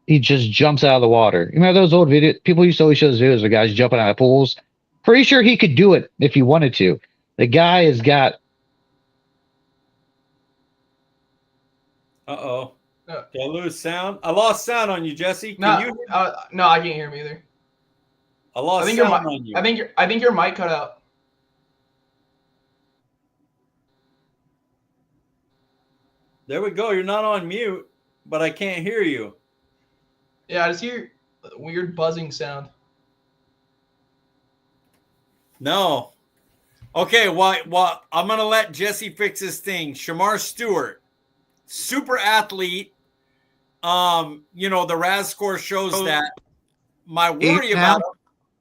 he just jumps out of the water. You remember those old videos? People used to always show those videos of guys jumping out of pools. Pretty sure he could do it if he wanted to. The guy has got. Uh-oh. Did I lose sound? I lost sound on you, Jesse. Can you? No, I can't hear him either. I lost sound on you. I think your mic cut out. There we go. You're not on mute, but I can't hear you. Yeah, I just hear a weird buzzing sound. No. Okay, well, I'm going to let Jesse fix his thing. Shamar Stewart, super athlete. The RAS score shows that. My worry about him.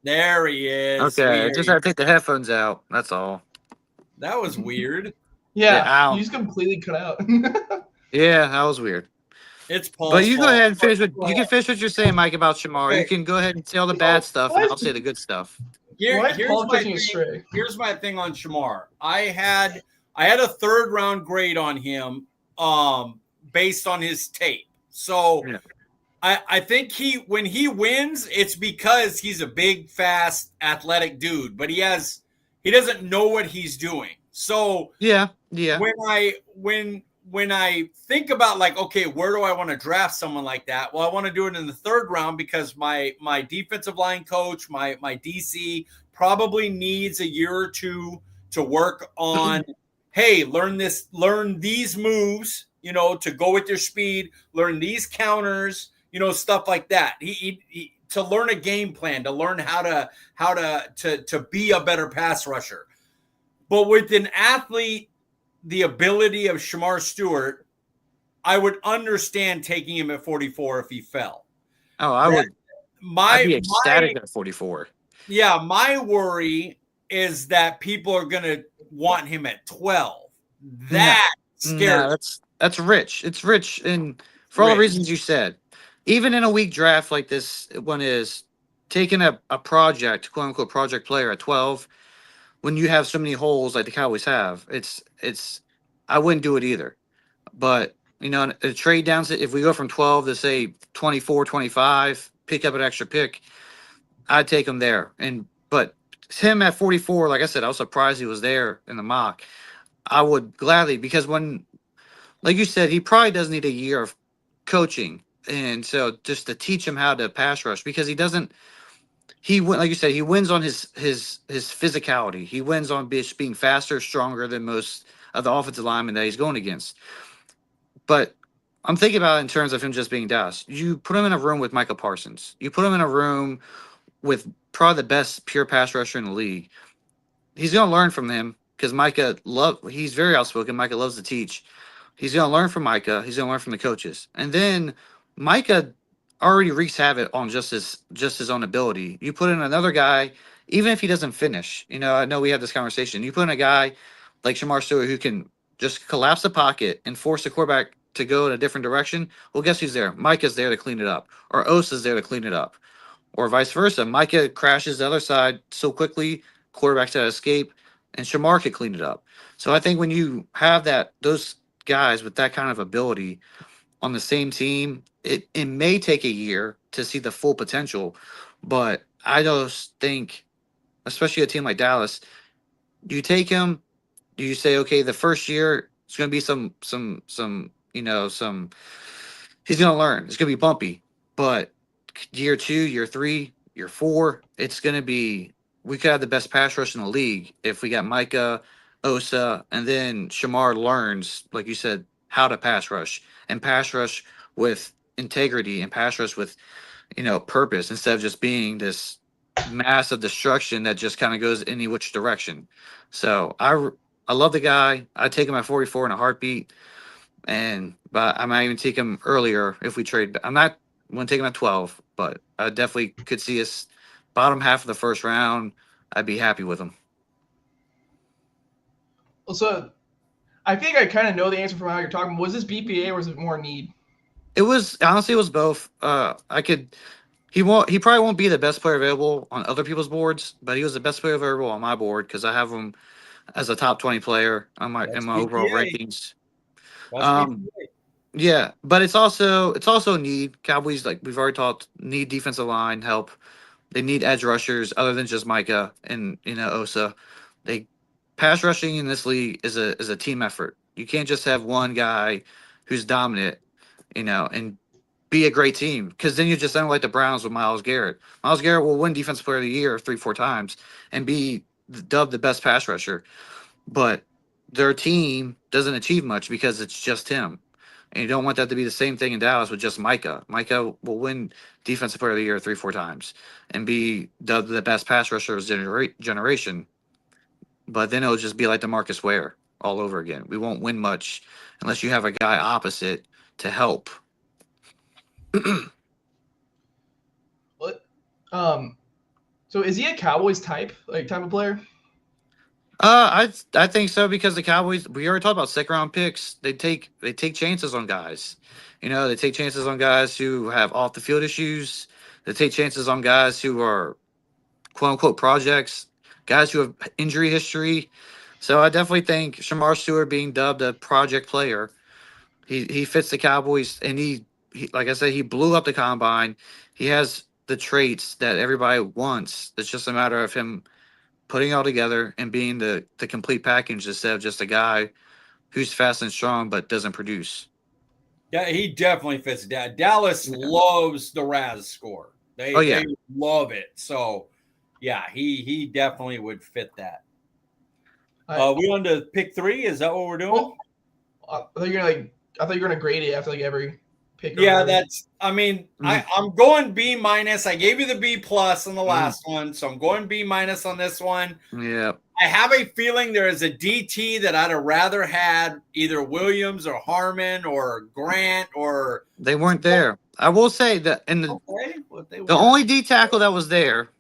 There he is. Okay, just have to take the headphones out. That's all. That was weird. Yeah, you just completely cut out. Yeah, that was weird. It's Paul's But you fault. go ahead and finish you can finish what you're saying, Mike, about Shamar. Okay. You can go ahead and say all the bad stuff, and I'll say the good stuff. Here's my thing on Shamar. I had a 3rd round grade on him based on his tape. So yeah. I think when he wins, it's because he's a big, fast, athletic dude, but he doesn't know what he's doing. So yeah. When I think about like, okay, where do I want to draft someone like that? Well, I want to do it in the 3rd round because my defensive line coach, my DC probably needs a year or two to work on, hey, learn these moves, to go with your speed, learn these counters, stuff like that. He to learn a game plan, to learn how to be a better pass rusher. But with an athlete, the ability of Shamar Stewart, I would understand taking him at 44 if he fell. Oh, I'd be ecstatic at 44. Yeah, my worry is that people are going to want him at 12. That's scary. That's rich. It's rich, and for all the reasons you said. Even in a weak draft like this one is, taking a project, quote unquote project player at 12, when you have so many holes like the Cowboys have, it's I wouldn't do it either. But the trade downs, if we go from 12 to say 24, 25, pick up an extra pick, I'd take him there. But him at 44, like I said, I was surprised he was there in the mock. I would gladly, because like you said, he probably does need a year of coaching. And so just to teach him how to pass rush, because like you said, he wins on his physicality. He wins on being faster, stronger than most of the offensive linemen that he's going against. But I'm thinking about it in terms of him just being Dallas. You put him in a room with Micah Parsons. You put him in a room with probably the best pure pass rusher in the league. He's going to learn from him because he's very outspoken. Micah loves to teach. He's going to learn from Micah. He's going to learn from the coaches. And then Micah already wreaks havoc on just his own ability. You put in another guy, even if he doesn't finish. I know we had this conversation. You put in a guy like Shamar Stewart who can just collapse the pocket and force the quarterback to go in a different direction. Well, guess who's there? Micah's there to clean it up, or Osa's there to clean it up, or vice versa. Micah crashes the other side so quickly, quarterback's got to escape, and Shamar could clean it up. So I think when you have those guys with that kind of ability on the same team, it may take a year to see the full potential, but I just think, especially a team like Dallas, do you take him? Do you say, okay, the first year it's going to be some he's going to learn. It's going to be bumpy, but year 2, year 3, year 4, it's going to be, we could have the best pass rush in the league if we got Micah, Osa, and then Shamar learns, like you said, how to pass rush and pass rush with integrity and pass rush with, purpose instead of just being this mass of destruction that just kind of goes any which direction. So I love the guy. I take him at 44 in a heartbeat, but I might even take him earlier if we trade. I'm not going to take him at 12, but I definitely could see us bottom half of the first round. I'd be happy with him. So, I think I kind of know the answer from how you're talking. Was this BPA or was it more need? It was both. He probably won't be the best player available on other people's boards, but he was the best player available on my board because I have him as a top 20 player on my overall rankings. Yeah, but it's also need. Cowboys, like we've already talked, need defensive line help. They need edge rushers other than just Micah and Osa. Pass rushing in this league is a team effort. You can't just have one guy who's dominant, and be a great team, because then you just sound like the Browns with Myles Garrett. Myles Garrett will win Defensive Player of the Year 3-4 times and be dubbed the best pass rusher, but their team doesn't achieve much because it's just him. And you don't want that to be the same thing in Dallas with just Micah. Micah will win Defensive Player of the Year 3-4 times and be dubbed the best pass rusher of his generation. But then it'll just be like DeMarcus Ware all over again. We won't win much unless you have a guy opposite to help. What? So is he a Cowboys type of player? I think so, because the Cowboys, we already talked about second round picks. They take chances on guys. They take chances on guys who have off the field issues. They take chances on guys who are quote unquote projects, guys who have injury history. So I definitely think Shamar Stewart being dubbed a project player, he fits the Cowboys, and he like I said, he blew up the combine. He has the traits that everybody wants. It's just a matter of him putting it all together and being the complete package instead of just a guy who's fast and strong but doesn't produce. Yeah, he definitely fits that. Dallas loves the Raz score. They love it. So, yeah, he definitely would fit that. We on to pick 3. Is that what we're doing? Well, I thought you were gonna grade it after every pick. Yeah, I'm going B-. I gave you the B+ on the last one, so I'm going B- on this one. Yeah. I have a feeling there is a DT that I'd have rather had either Williams or Harmon or Grant or. They weren't there. I will say that the only D tackle that was there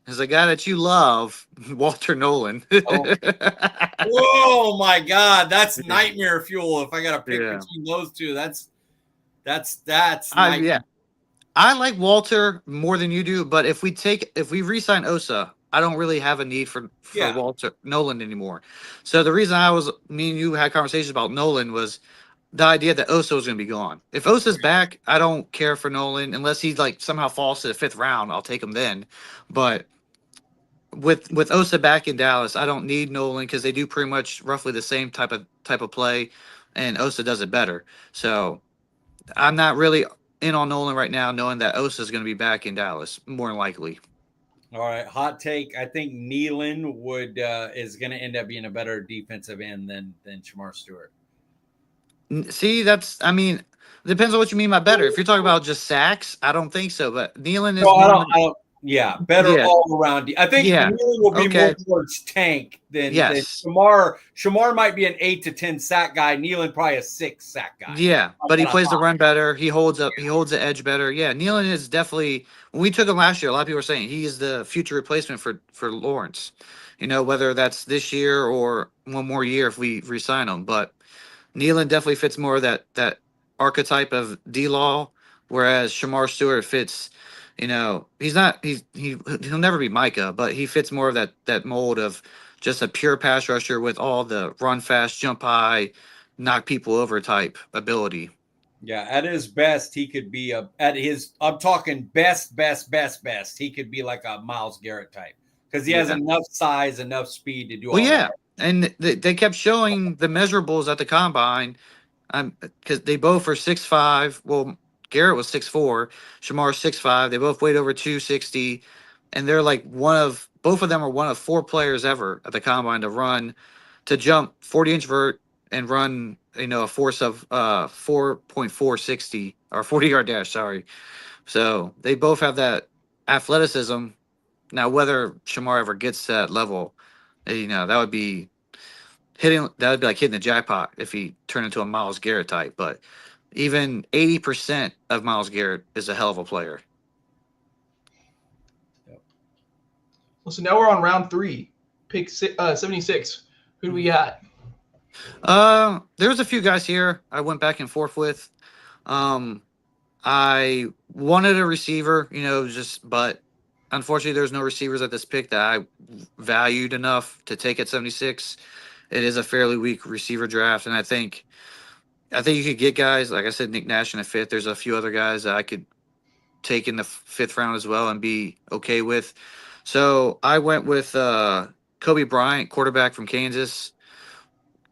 is a guy that you love, Walter Nolan. Oh my God, that's nightmare fuel. If I got to pick between those two, that's yeah. I like Walter more than you do, but if we re-sign Osa, I don't really have a need for Walter Nolan anymore. So the reason me and you had conversations about Nolan was the idea that Osa was going to be gone. If Osa's back, I don't care for Nolan unless he somehow falls to the 5th round. I'll take him then. But with Osa back in Dallas, I don't need Nolan because they do pretty much roughly the same type of play, and Osa does it better. So I'm not really in on Nolan right now, knowing that Osa is going to be back in Dallas more than likely. All right, hot take. I think Nealon is going to end up being a better defensive end than Shamar Stewart. See, depends on what you mean by better. If you're talking about just sacks, I don't think so. But Nealon is better all around. I think Nealon will be more towards tank than Shamar. Shamar might be an 8 to 10 sack guy. Nealon probably a 6 sack guy. Yeah, but he plays the run better. He holds the edge better. Yeah, Nealon is definitely. When we took him last year, a lot of people were saying he is the future replacement for Lawrence. Whether that's this year or one more year if we re-sign him. But Nealon definitely fits more of that archetype of D-Law, whereas Shamar Stewart fits. He'll never be Micah, but he fits more of that mold of just a pure pass rusher with all the run fast, jump high, knock people over type ability. Yeah, at his best, he could be I'm talking best. He could be like a Myles Garrett type because he has enough size, enough speed to do all that. And they kept showing the measurables at the combine because they both are 6'5". Well, Garrett was 6'4", Shamar 6'5". They both weighed over 260. and they're like both of them are one of 4 players ever at the combine to jump 40-inch vert and run, a force of 4.460 or 40-yard dash. Sorry. So they both have that athleticism. Now, whether Shamar ever gets to that level, that would be like hitting the jackpot if he turned into a Myles Garrett type. But even 80% of Myles Garrett is a hell of a player. Well, so now we're on round 3, pick 76. Who do we got? There's a few guys here I went back and forth with. I wanted a receiver, but unfortunately there's no receivers at this pick that I valued enough to take at 76. It is a fairly weak receiver draft, and I think you could get guys, like I said, Nick Nash in the 5th. There's a few other guys that I could take in the 5th round as well and be okay with. So I went with Kobe Bryant, quarterback from Kansas.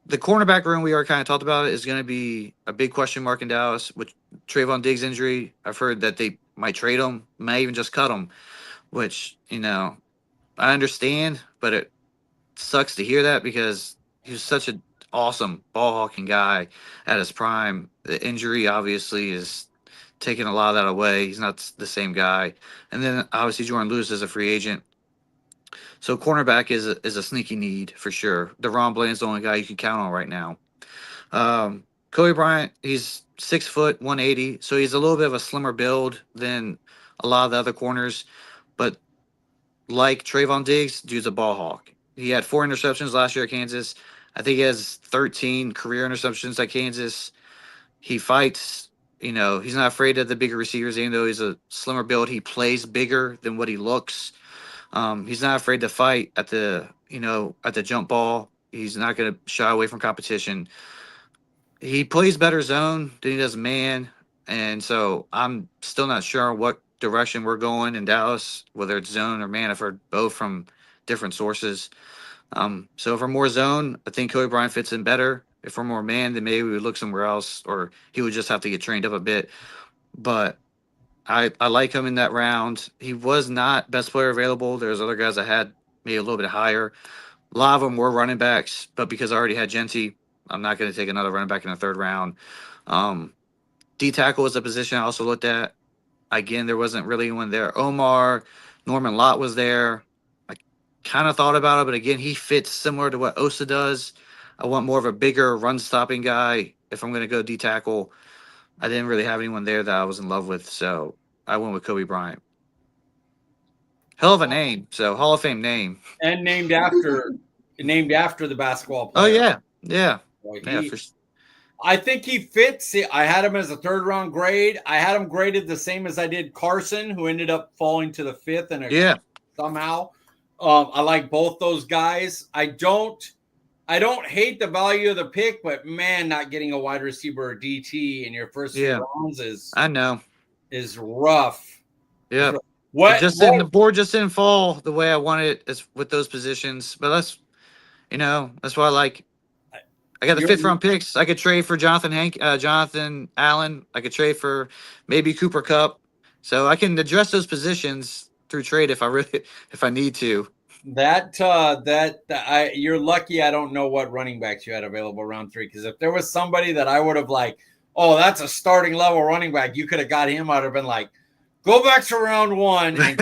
The cornerback room, we already kind of talked about it, is going to be a big question mark in Dallas with Trayvon Diggs' injury. I've heard that they might trade him, might even just cut him, which, I understand, but it sucks to hear that because he was such an awesome ball-hawking guy at his prime. The injury, obviously, is taking a lot of that away. He's not the same guy. And then, obviously, Jordan Lewis is a free agent. So cornerback is a sneaky need for sure. DeRon Bland's the only guy you can count on right now. Kobe Bryant, he's 6 foot, 180, so he's a little bit of a slimmer build than a lot of the other corners. But like Trayvon Diggs, dude's a ball hawk. He had 4 interceptions last year at Kansas. I think he has 13 career interceptions at Kansas. He fights. He's not afraid of the bigger receivers, even though he's a slimmer build. He plays bigger than what he looks. He's not afraid to fight at the jump ball. He's not going to shy away from competition. He plays better zone than he does man. And so I'm still not sure what direction we're going in Dallas, whether it's zone or man. I've heard both from different sources. So if we're more zone, I think Kobe Bryant fits in better. If we're more man, then maybe we would look somewhere else, or he would just have to get trained up a bit. But I like him in that round. He was not best player available. There's other guys that had maybe a little bit higher. A lot of them were running backs, but because I already had Genty, I'm not going to take another running back in the 3rd round. D tackle was a position I also looked at. Again, there wasn't really anyone there. Omar, Norman Lott was there. I kind of thought about it, but again, he fits similar to what Osa does. I want more of a bigger run-stopping guy if I'm going to go D tackle. I didn't really have anyone there that I was in love with, so I went with Kobe Bryant. Hell of a name, so Hall of Fame name. And named after the basketball player. Oh, yeah. I think he fits. I had him as a 3rd round grade. I had him graded the same as I did Carson, who ended up falling to the 5th somehow. I like both those guys. I don't hate the value of the pick, but man, not getting a wide receiver or DT in your first 3 rounds is rough. Yeah. The board just didn't fall the way I wanted it with those positions. But that's why I like. I got the 5th round picks. I could trade for Jonathan Allen. I could trade for maybe Cooper Kupp. So I can address those positions through trade if I need to. You're lucky I don't know what running backs you had available round 3, because if there was somebody that I would have that's a starting level running back, you could have got him. I'd have been like, go back to round 1 and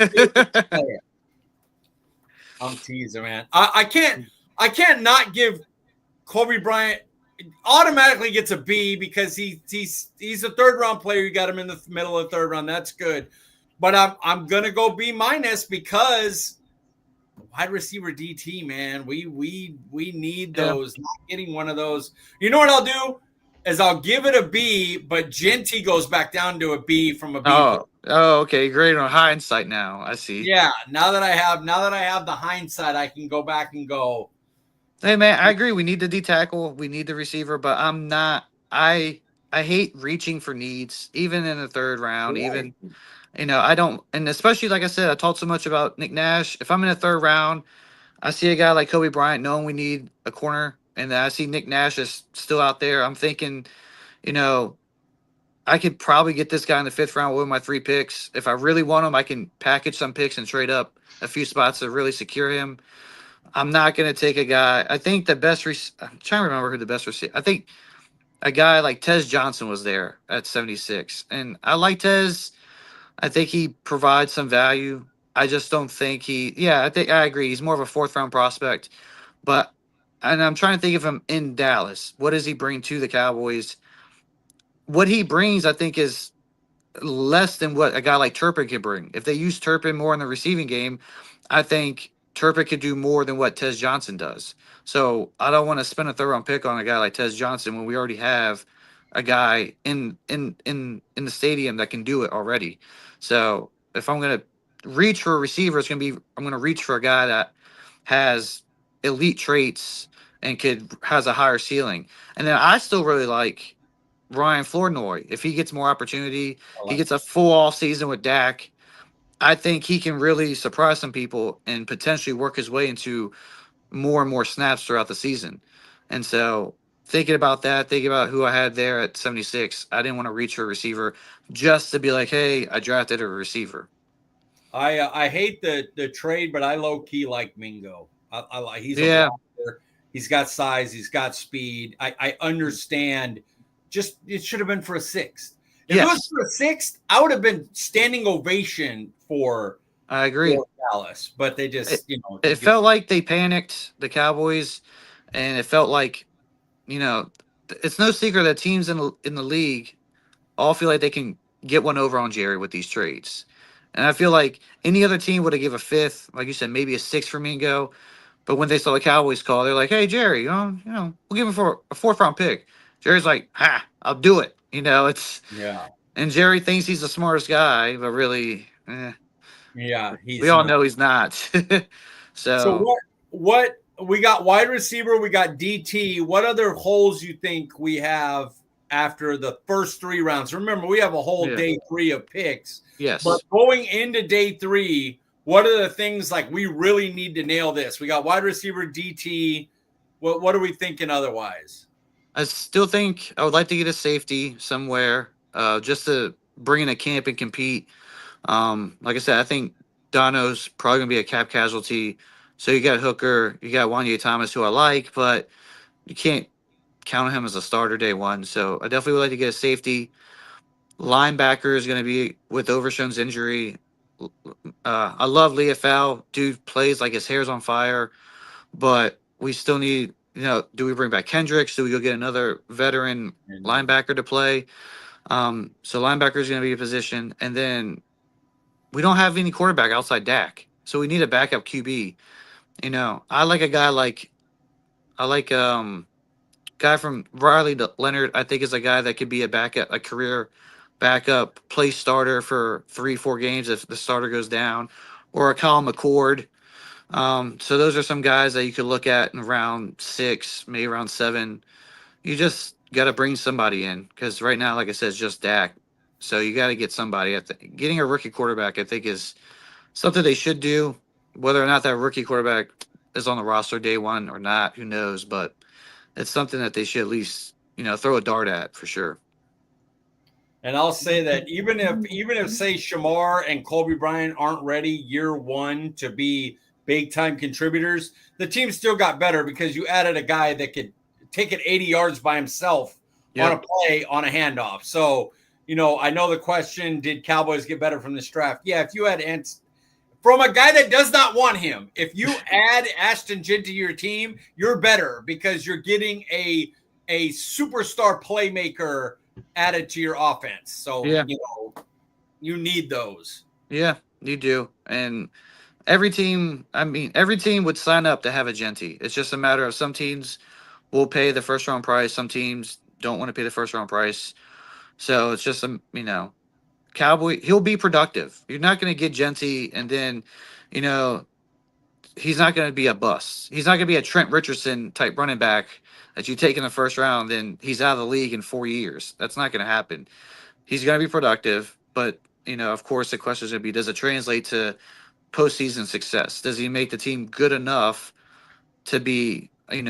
I'm teasing, man. I can't not give Kobe Bryant automatically gets a B because he's a 3rd round player. You got him in the middle of the 3rd round. That's good. But I'm gonna go B- because wide receiver DT, man, we need those. Not getting one of those. You know what I'll do is I'll give it a B, but Genty goes back down to a B from a B. Oh, okay. Great on hindsight now. I see. Yeah. Now that I have the hindsight, I can go back and go. Hey man, I agree. We need the D tackle. We need the receiver, but I'm not. I hate reaching for needs, even in the 3rd round. Right. Even I don't, and especially like I said, I talked so much about Nick Nash. If I'm in the 3rd round, I see a guy like Kobe Bryant, knowing we need a corner, and I see Nick Nash is still out there. I'm thinking, I could probably get this guy in the 5th round with my 3 picks. If I really want him, I can package some picks and trade up a few spots to really secure him. I'm not going to take a guy. I think the best. I'm trying to remember who the best receiver. I think a guy like Tez Johnson was there at 76, and I like Tez. I think he provides some value. I just don't think he. Yeah, I think I agree. He's more of a 4th round prospect, but and I'm trying to think of him in Dallas. What does he bring to the Cowboys? What he brings, I think, is less than what a guy like Turpin could bring. If they use Turpin more in the receiving game, I think Turpin could do more than what Tez Johnson does. So I don't want to spend a 3rd round pick on a guy like Tez Johnson when we already have a guy in the stadium that can do it already. So if I'm gonna reach for a receiver, I'm gonna reach for a guy that has elite traits and has a higher ceiling. And then I still really like Ryan Flournoy. If he gets more opportunity, he gets a full off season with Dak. I think he can really surprise some people and potentially work his way into more and more snaps throughout the season. And so, thinking about that, thinking about who I had there at 76, I didn't want to reach for a receiver just to be like, hey, I drafted a receiver. I hate the trade, but I low key like Mingo. I like he's a blocker. He's got size. He's got speed. I understand. Just it should have been for a 6th. If it was for a 6th, I would have been standing ovation for. I agree. For Dallas, but they just it felt like they panicked, the Cowboys, and it felt like it's no secret that teams in the league all feel like they can get one over on Jerry with these trades. And I feel like any other team would have give a 5th, like you said, maybe a 6th for Mingo. But when they saw the Cowboys call, they're like, "Hey, Jerry, we'll give him for a 4th round pick." Jerry's like, I'll do it. And Jerry thinks he's the smartest guy, but really, we all know he's not. So what we got wide receiver, we got DT. What other holes you think we have after the first 3 rounds? Remember, we have a whole day 3 of picks. Yes. But going into day 3, what are the things like we really need to nail this? We got wide receiver, DT. What are we thinking otherwise? I still think I would like to get a safety somewhere, just to bring in a camp and compete. Like I said, I think Dono's probably going to be a cap casualty. So you got Hooker, you got Wanye Thomas, who I like, but you can't count on him as a starter day 1. So I definitely would like to get a safety. Linebacker is going to be with Overshown's injury. I love Leafau. Dude plays like his hair's on fire, but we still need, do we bring back Kendricks? Do we go get another veteran linebacker to play? So linebacker is going to be a position. And then we don't have any quarterback outside Dak. So we need a backup QB. I like a guy guy from Riley Leonard. I think is a guy that could be a career backup, play starter for 3-4 games if the starter goes down, or a Colin McCord. So those are some guys that you could look at in round 6, maybe round 7. You just got to bring somebody in because right now, like I said, it's just Dak. So you got to get somebody. Getting a rookie quarterback, I think, is something they should do. Whether or not that rookie quarterback is on the roster day 1 or not, who knows? But it's something that they should at least, throw a dart at for sure. And I'll say that even if say Shamar and Colby Bryant aren't ready year 1 to be big time contributors, the team still got better because you added a guy that could take it 80 yards by himself on a play on a handoff. So, I know the question, did Cowboys get better from this draft? Yeah, if you had from a guy that does not want him, if you add Ashton Jint to your team, you're better because you're getting a superstar playmaker added to your offense. So, you need those. Yeah, you do. And every team would sign up to have a Genty. It's just a matter of some teams will pay the 1st round price. Some teams don't want to pay the 1st round price. So it's just, Cowboy, he'll be productive. You're not going to get Genty and then, he's not going to be a bust. He's not going to be a Trent Richardson type running back that you take in the 1st round, then he's out of the league in 4 years. That's not going to happen. He's going to be productive, but, of course, the question is going to be, does it translate to postseason success? Does he make the team good enough to be, get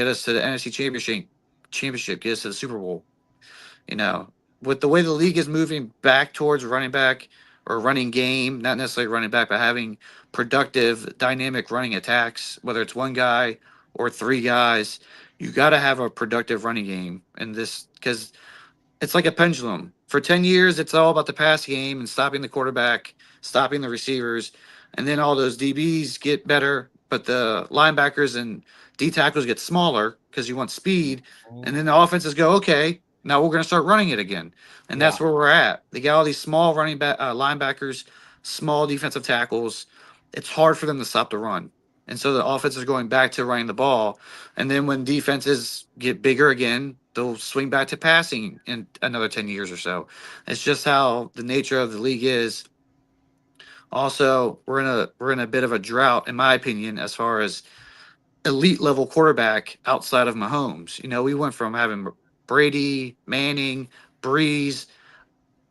us to the NFC Championship, get us to the Super Bowl? with the way the league is moving back towards running back or running game, not necessarily running back, but having productive, dynamic running attacks, whether it's one guy or three guys, you got to have a productive running game. And this, because it's like a pendulum. For 10 years, it's all about the pass game and stopping the quarterback, stopping the receivers. And then all those DBs get better, but the linebackers and D tackles get smaller because you want speed. And then the offenses go, okay, now we're going to start running it again. And that's where we're at. They got all these small running back linebackers, small defensive tackles. It's hard for them to stop the run. And so the offense is going back to running the ball. And then when defenses get bigger again, they'll swing back to passing in another 10 years or so. It's just how the nature of the league is. Also, we're in a bit of a drought, in my opinion, as far as elite level quarterback outside of Mahomes. You know, we went from having Brady, Manning, Breeze,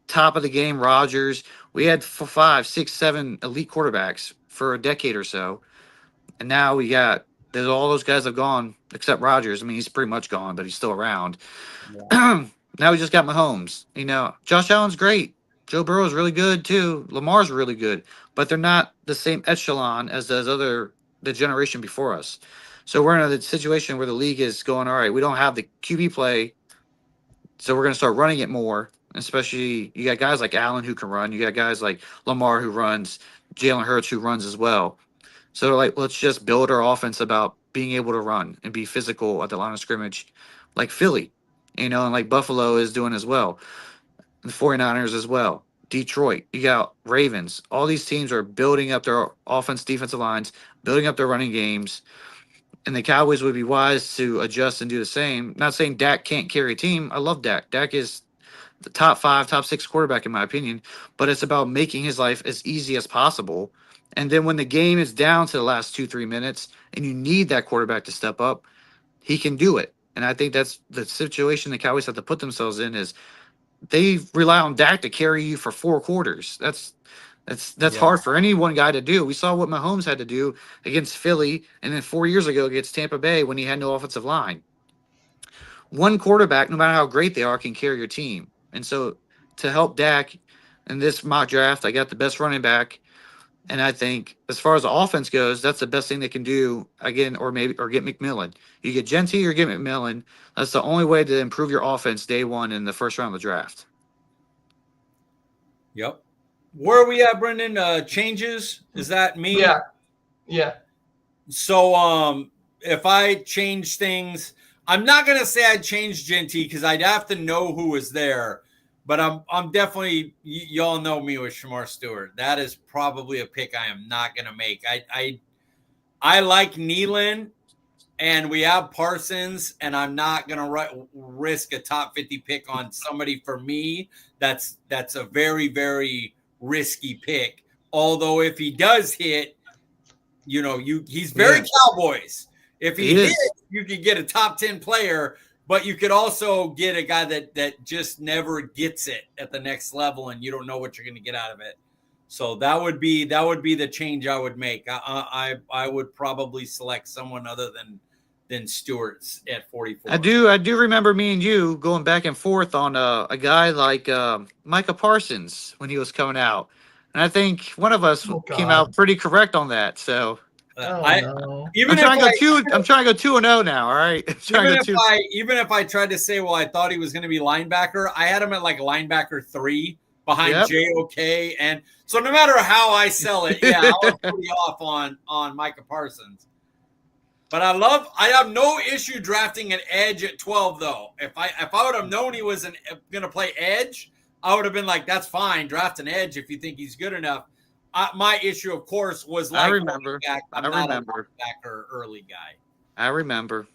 top of the game, Rodgers. We had 5, 6, 7 elite quarterbacks for a decade or so. And now there's all those guys have gone except Rodgers. I mean, he's pretty much gone, but he's still around. Yeah. Now we just got Mahomes. You know, Josh Allen's great. Joe Burrow's really good too. Lamar's really good, but they're not the same echelon as the generation before us. So we're in a situation where the league is going, all right, we don't have the QB play, so we're going to start running it more. Especially, you got guys like Allen who can run. You got guys like Lamar who runs, Jalen Hurts who runs as well. So they're like, let's just build our offense about being able to run and be physical at the line of scrimmage, like Philly, you know, and like Buffalo is doing as well. The 49ers as well. Detroit, you got Ravens. All these teams are building up their offense, defensive lines, building up their running games. And the Cowboys would be wise to adjust and do the same. Not saying Dak can't carry a team. I love Dak. Dak is the top 5, top 6 quarterback in my opinion. But it's about making his life as easy as possible. And then when the game is down to the last 2-3 minutes and you need that quarterback to step up, he can do it. And I think that's the situation the Cowboys have to put themselves in is they rely on Dak to carry you for 4 quarters. That's hard for any one guy to do. We saw what Mahomes had to do against Philly and then 4 years ago against Tampa Bay when he had no offensive line. One quarterback, no matter how great they are, can carry your team. And so to help Dak in this mock draft, I got the best running back. And I think as far as the offense goes, that's the best thing they can do again, or get McMillan. You get Genty or get McMillan. That's the only way to improve your offense day one in the first round of the draft. Yep. Where are we at, Brendan? Changes? Is that me? Yeah. Yeah. So if I change things, I'm not gonna say I'd change Genty because I'd have to know who was there. But I'm definitely, y'all know me with Shamar Stewart. That is probably a pick I am not going to make. I like Nealon, and we have Parsons, and I'm not going to risk a top 50 pick on somebody for me. That's a very, very risky pick. Although if he does hit, you know, he's very Cowboys. If he hits, you could get a top 10 player. But you could also get a guy that just never gets it at the next level, and you don't know what you're going to get out of it. So that would be the change I would make. I would probably select someone other than Stewart's at 44. I do remember me and you going back and forth on a guy like Micah Parsons when he was coming out, and I think one of us came out pretty correct on that. So. No. I'm trying to go 2-0 now. All right. Even if I tried to say, well, I thought he was going to be linebacker, I had him at like linebacker 3 behind JOK, and so no matter how I sell it, I was pretty off on Micah Parsons. But I have no issue drafting an edge at 12 though. If I would have known he was going to play edge, I would have been like, that's fine. Draft an edge if you think he's good enough. My issue, of course, was like I remember. I'm not a linebacker early guy. I remember.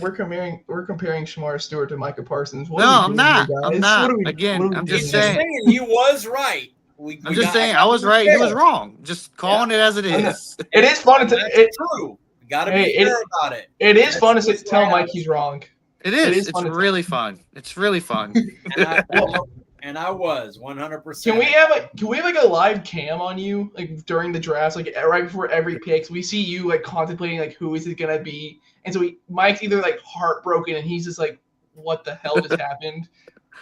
We're comparing Shamar Stewart to Micah Parsons. I'm not. Again, I'm just saying he was right. I'm just saying I was right. He was wrong. Just calling it as it is. It is fun to. It's true. You got to be fair about it. It is fun to tell Mike he's wrong. It is. It's really fun. It's really fun. And I was 100%. Can we have like a live cam on you like during the drafts, like right before every pick? So we see you like contemplating like who is it gonna be, and so Mike's either like heartbroken and he's just like what the hell just happened,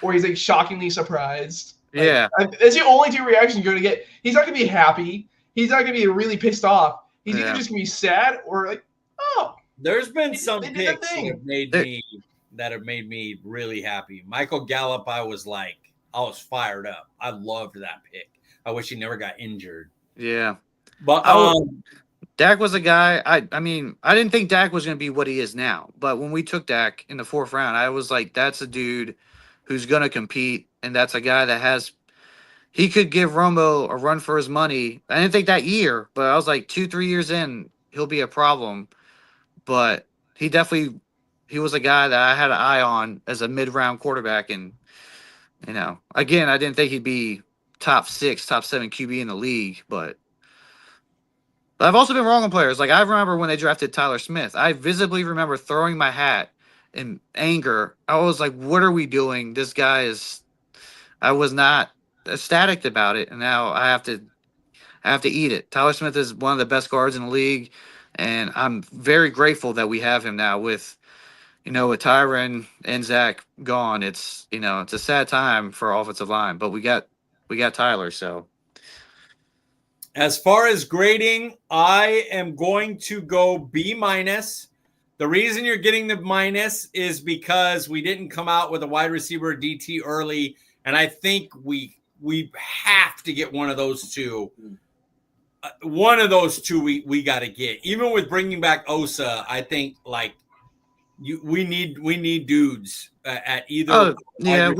or he's like shockingly surprised. Like, Yeah. That's the only two reactions you're gonna get. He's not gonna be happy. He's not gonna be really pissed off. He's either just gonna be sad or like, oh. There's been some they did picks the thing. that have made me really happy. Michael Gallup, I was fired up. I loved that pick. I wish he never got injured. Yeah. But Dak was a guy. I mean, I didn't think Dak was going to be what he is now. But when we took Dak in the 4th round, I was like, that's a dude who's going to compete, and that's a guy that he could give Romo a run for his money. I didn't think that year, but I was like 2-3 years in, he'll be a problem. But he was a guy that I had an eye on as a mid-round quarterback, and again, I didn't think he'd be top 6, top 7 QB in the league, but I've also been wrong on players. Like, I remember when they drafted Tyler Smith. I visibly remember throwing my hat in anger. I was like, what are we doing? This guy is – I was not ecstatic about it, and now I have to eat it. Tyler Smith is one of the best guards in the league, and I'm very grateful that we have him now with Tyron and Zach gone. It's a sad time for our offensive line, but we got Tyler, so – as far as grading, I am going to go B-. The reason you're getting the minus is because we didn't come out with a wide receiver DT early, and I think we have to get one of those two. One of those two we got to get. Even with bringing back Osa, I think we need dudes at either. Oh, yeah,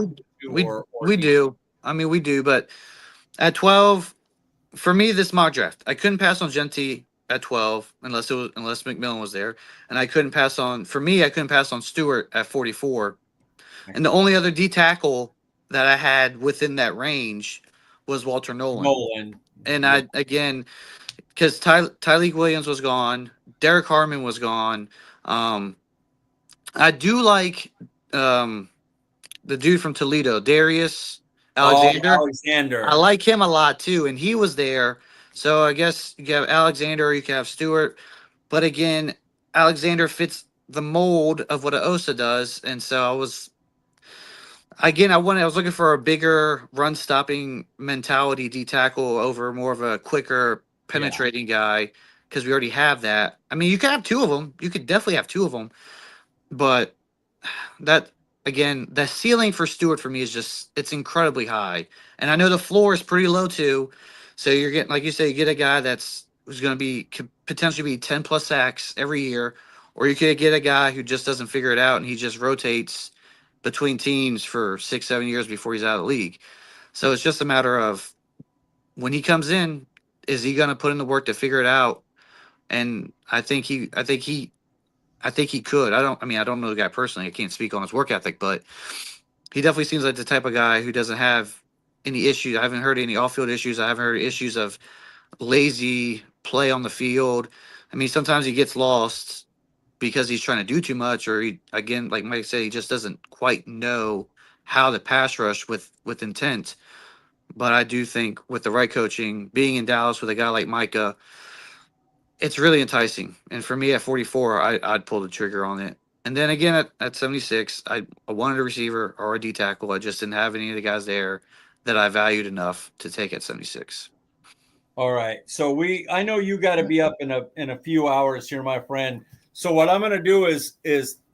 we do. I mean, we do, but at 12. For me, this mock draft, I couldn't pass on Genty at 12 unless McMillan was there, and I couldn't pass on Stewart at 44. And the only other D tackle that I had within that range was Walter Nolan. And I because Tyleik Williams was gone, Derek Harmon was gone. I do like the dude from Toledo, Darius Alexander. I like him a lot too, and he was there. So I guess you can have Alexander or you can have Stewart. But again, Alexander fits the mold of what an Osa does, and so I was looking for a bigger run stopping mentality D tackle over more of a quicker penetrating guy because we already have that. I mean, you could have two of them. You could definitely have two of them, but that. Again, the ceiling for Stewart for me is it's incredibly high. And I know the floor is pretty low too. So you're getting, like you say, you get a guy who's going to could potentially be 10 plus sacks every year, or you could get a guy who just doesn't figure it out and he just rotates between teams for 6-7 years before he's out of the league. So it's just a matter of when he comes in, is he going to put in the work to figure it out? And I think he could. I don't know the guy personally. I can't speak on his work ethic, but he definitely seems like the type of guy who doesn't have any issues. I haven't heard any off-field issues. I haven't heard issues of lazy play on the field. I mean, sometimes he gets lost because he's trying to do too much, or again, like Mike said, he just doesn't quite know how to pass rush with intent. But I do think with the right coaching, being in Dallas with a guy like Micah, it's really enticing. And for me at 44, I'd pull the trigger on it. And then again at 76, I wanted a receiver or a D tackle. I just didn't have any of the guys there that I valued enough to take at 76. All right. So I know you got to be up in a few hours here, my friend. So what I'm going to do is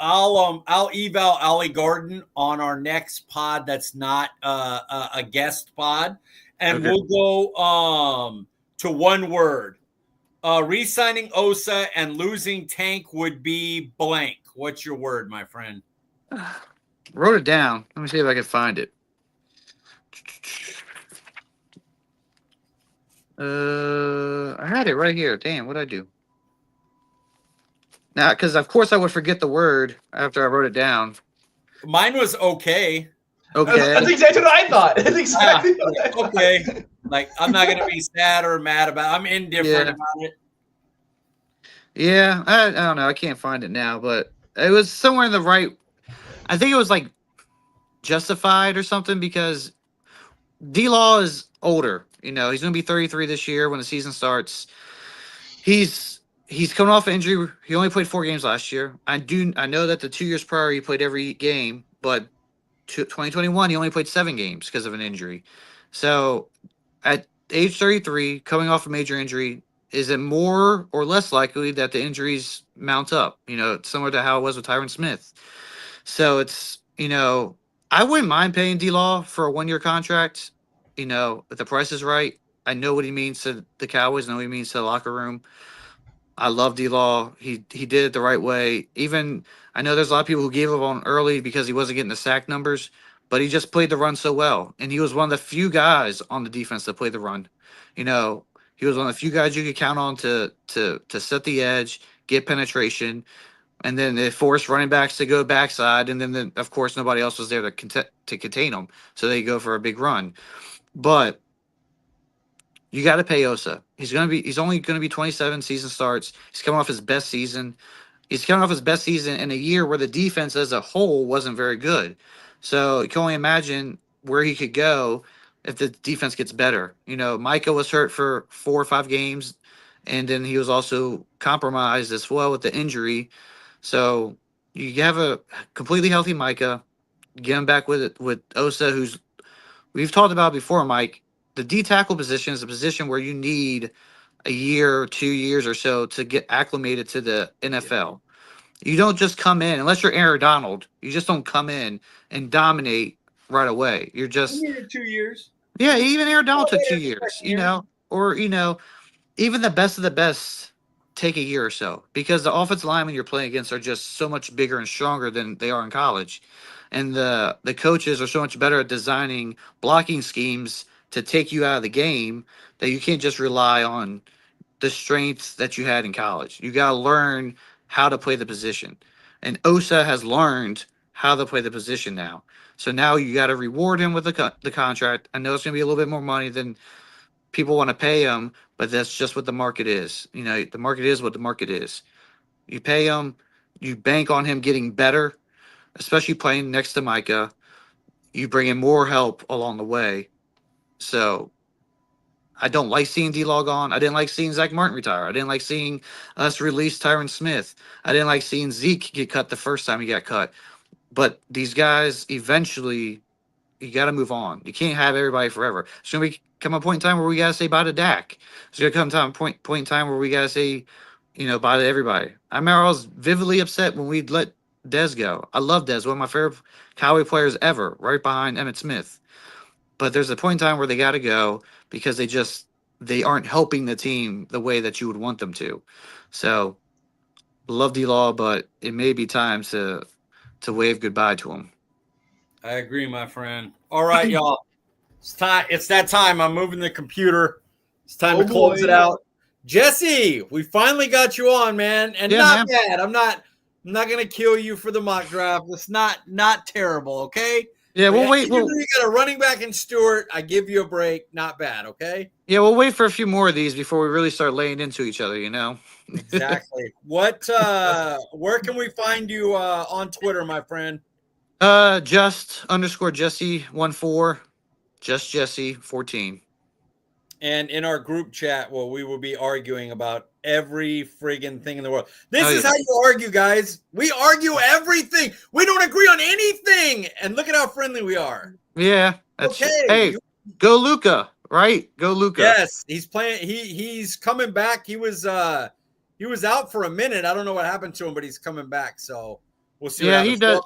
I'll eval Ollie Gordon on our next pod. That's not a guest pod. And okay. We'll go to one word. Re-signing Osa and losing Tank would be blank. What's your word, my friend? Wrote it down. Let me see if I can find it. I had it right here. Damn, what'd I do? Now, because of course I would forget the word after I wrote it down. Mine was okay. Okay. That's exactly what I thought. That's exactly what I thought. Okay. Like, I'm not going to be sad or mad about it. I'm indifferent about it. Yeah, I don't know. I can't find it now, but it was somewhere in the right. I think it was like justified or something because D-Law is older. He's going to be 33 this year when the season starts. He's coming off an injury. He only played 4 games last year. I know that the 2 years prior he played every game, but 2021 he only played 7 games because of an injury. So at age 33, coming off a major injury, is it more or less likely that the injuries mount up? It's similar to how it was with Tyron Smith. So it's, I wouldn't mind paying D-Law for a 1-year contract. If the price is right. I know what he means to the Cowboys. I know what he means to the locker room. I love D-Law. He did it the right way. Even I know there's a lot of people who gave up on early because he wasn't getting the sack numbers, but he just played the run so well, and he was one of the few guys on the defense that played the run. He was one of the few guys you could count on to set the edge, get penetration, and then they forced running backs to go backside, and then of course nobody else was there to contain them, so they go for a big run. But you got to pay Osa. He's only going to be 27 season starts. He's coming off his best season. He's coming off his best season in a year where the defense as a whole wasn't very good. So you can only imagine where he could go if the defense gets better. Micah was hurt for 4 or 5 games, and then he was also compromised as well with the injury. So you have a completely healthy Micah. Get him back with Osa, who's we've talked about before, Mike. The D tackle position is a position where you need a year or 2 years or so to get acclimated to the NFL. You don't just come in, unless you're Aaron Donald, you just don't come in and dominate right away. You're just 2 years. Yeah, even Aaron Donald took 2 years, or even the best of the best take a year or so, because the offensive linemen you're playing against are just so much bigger and stronger than they are in college. And the coaches are so much better at designing blocking schemes to take you out of the game that you can't just rely on the strengths that you had in college. You got to learn how to play the position. And Osa has learned how to play the position now. So now you got to reward him with the contract. I know it's going to be a little bit more money than people want to pay him, but that's just what the market is. The market is what the market is. You pay him, you bank on him getting better, especially playing next to Micah. You bring in more help along the way. So I don't like seeing D-Law gone. I didn't like seeing Zach Martin retire. I didn't like seeing us release Tyron Smith. I didn't like seeing Zeke get cut the first time he got cut. But these guys, eventually, you got to move on. You can't have everybody forever. It's going to come a point in time where we got to say bye to Dak. It's going to come a point in time where we got to say, bye to everybody. I remember I was vividly upset when we let Dez go. I love Dez, one of my favorite Cowboy players ever, right behind Emmitt Smith. But there's a point in time where they got to go because they aren't helping the team the way that you would want them to. So, love D-Law, but it may be time to wave goodbye to him. I agree, my friend. All right, y'all. It's time. It's that time. I'm moving the computer. It's time to close it out. Jesse, we finally got you on, man. And not bad. I'm not gonna kill you for the mock draft. It's not terrible, okay? Yeah, we'll wait. You got a running back in Stewart. I give you a break. Not bad, okay? Yeah, we'll wait for a few more of these before we really start laying into each other, Exactly. Where can we find you on Twitter, my friend? Just_Jesse14, just Jesse14. And in our group chat, well, we will be arguing about every friggin' thing in the world. This is how you argue, guys. We argue everything. We don't agree on anything. And look at how friendly we are. Yeah. That's okay. Hey, go Luka, right? Go Luka. Yes, he's playing. He's coming back. He was out for a minute. I don't know what happened to him, but he's coming back. So we'll see. Yeah, he does.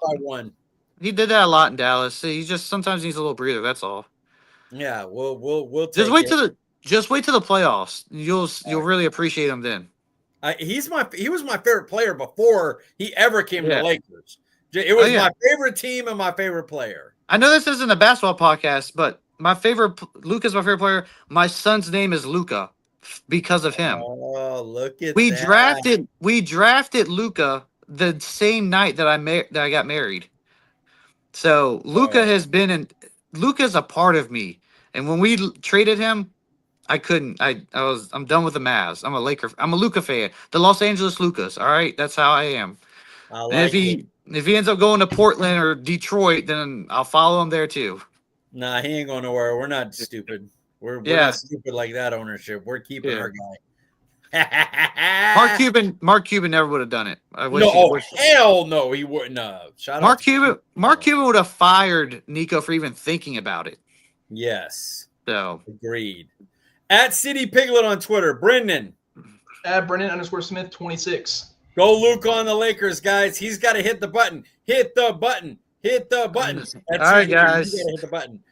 He did that a lot in Dallas. He just sometimes needs a little breather. That's all. Yeah, we'll just wait till the playoffs. You'll really appreciate him then. He was my favorite player before he ever came to the Lakers. It was my favorite team and my favorite player. I know this isn't a basketball podcast, but Luka's my favorite player. My son's name is Luka because of him. Oh, look at that. We drafted Luka the same night that I got married. So Luka Luka's a part of me. And when we traded him, I'm done with the Mavs. I'm a Luka fan. The Los Angeles Lucas. All right. That's how I am. If he ends up going to Portland or Detroit, then I'll follow him there too. Nah, he ain't going nowhere. We're not stupid. We're not stupid like that ownership. We're keeping our guy. Mark Cuban never would have done it. I wish hell no, he wouldn't have. Mark Cuban would have fired Nico for even thinking about it. Yes. So agreed. At City Piglet on Twitter, Brendan. At Brendan_Smith 26. Go Luke on the Lakers, guys. He's got to hit the button. Hit the button. Hit the button. All right, guys. You got to hit the button.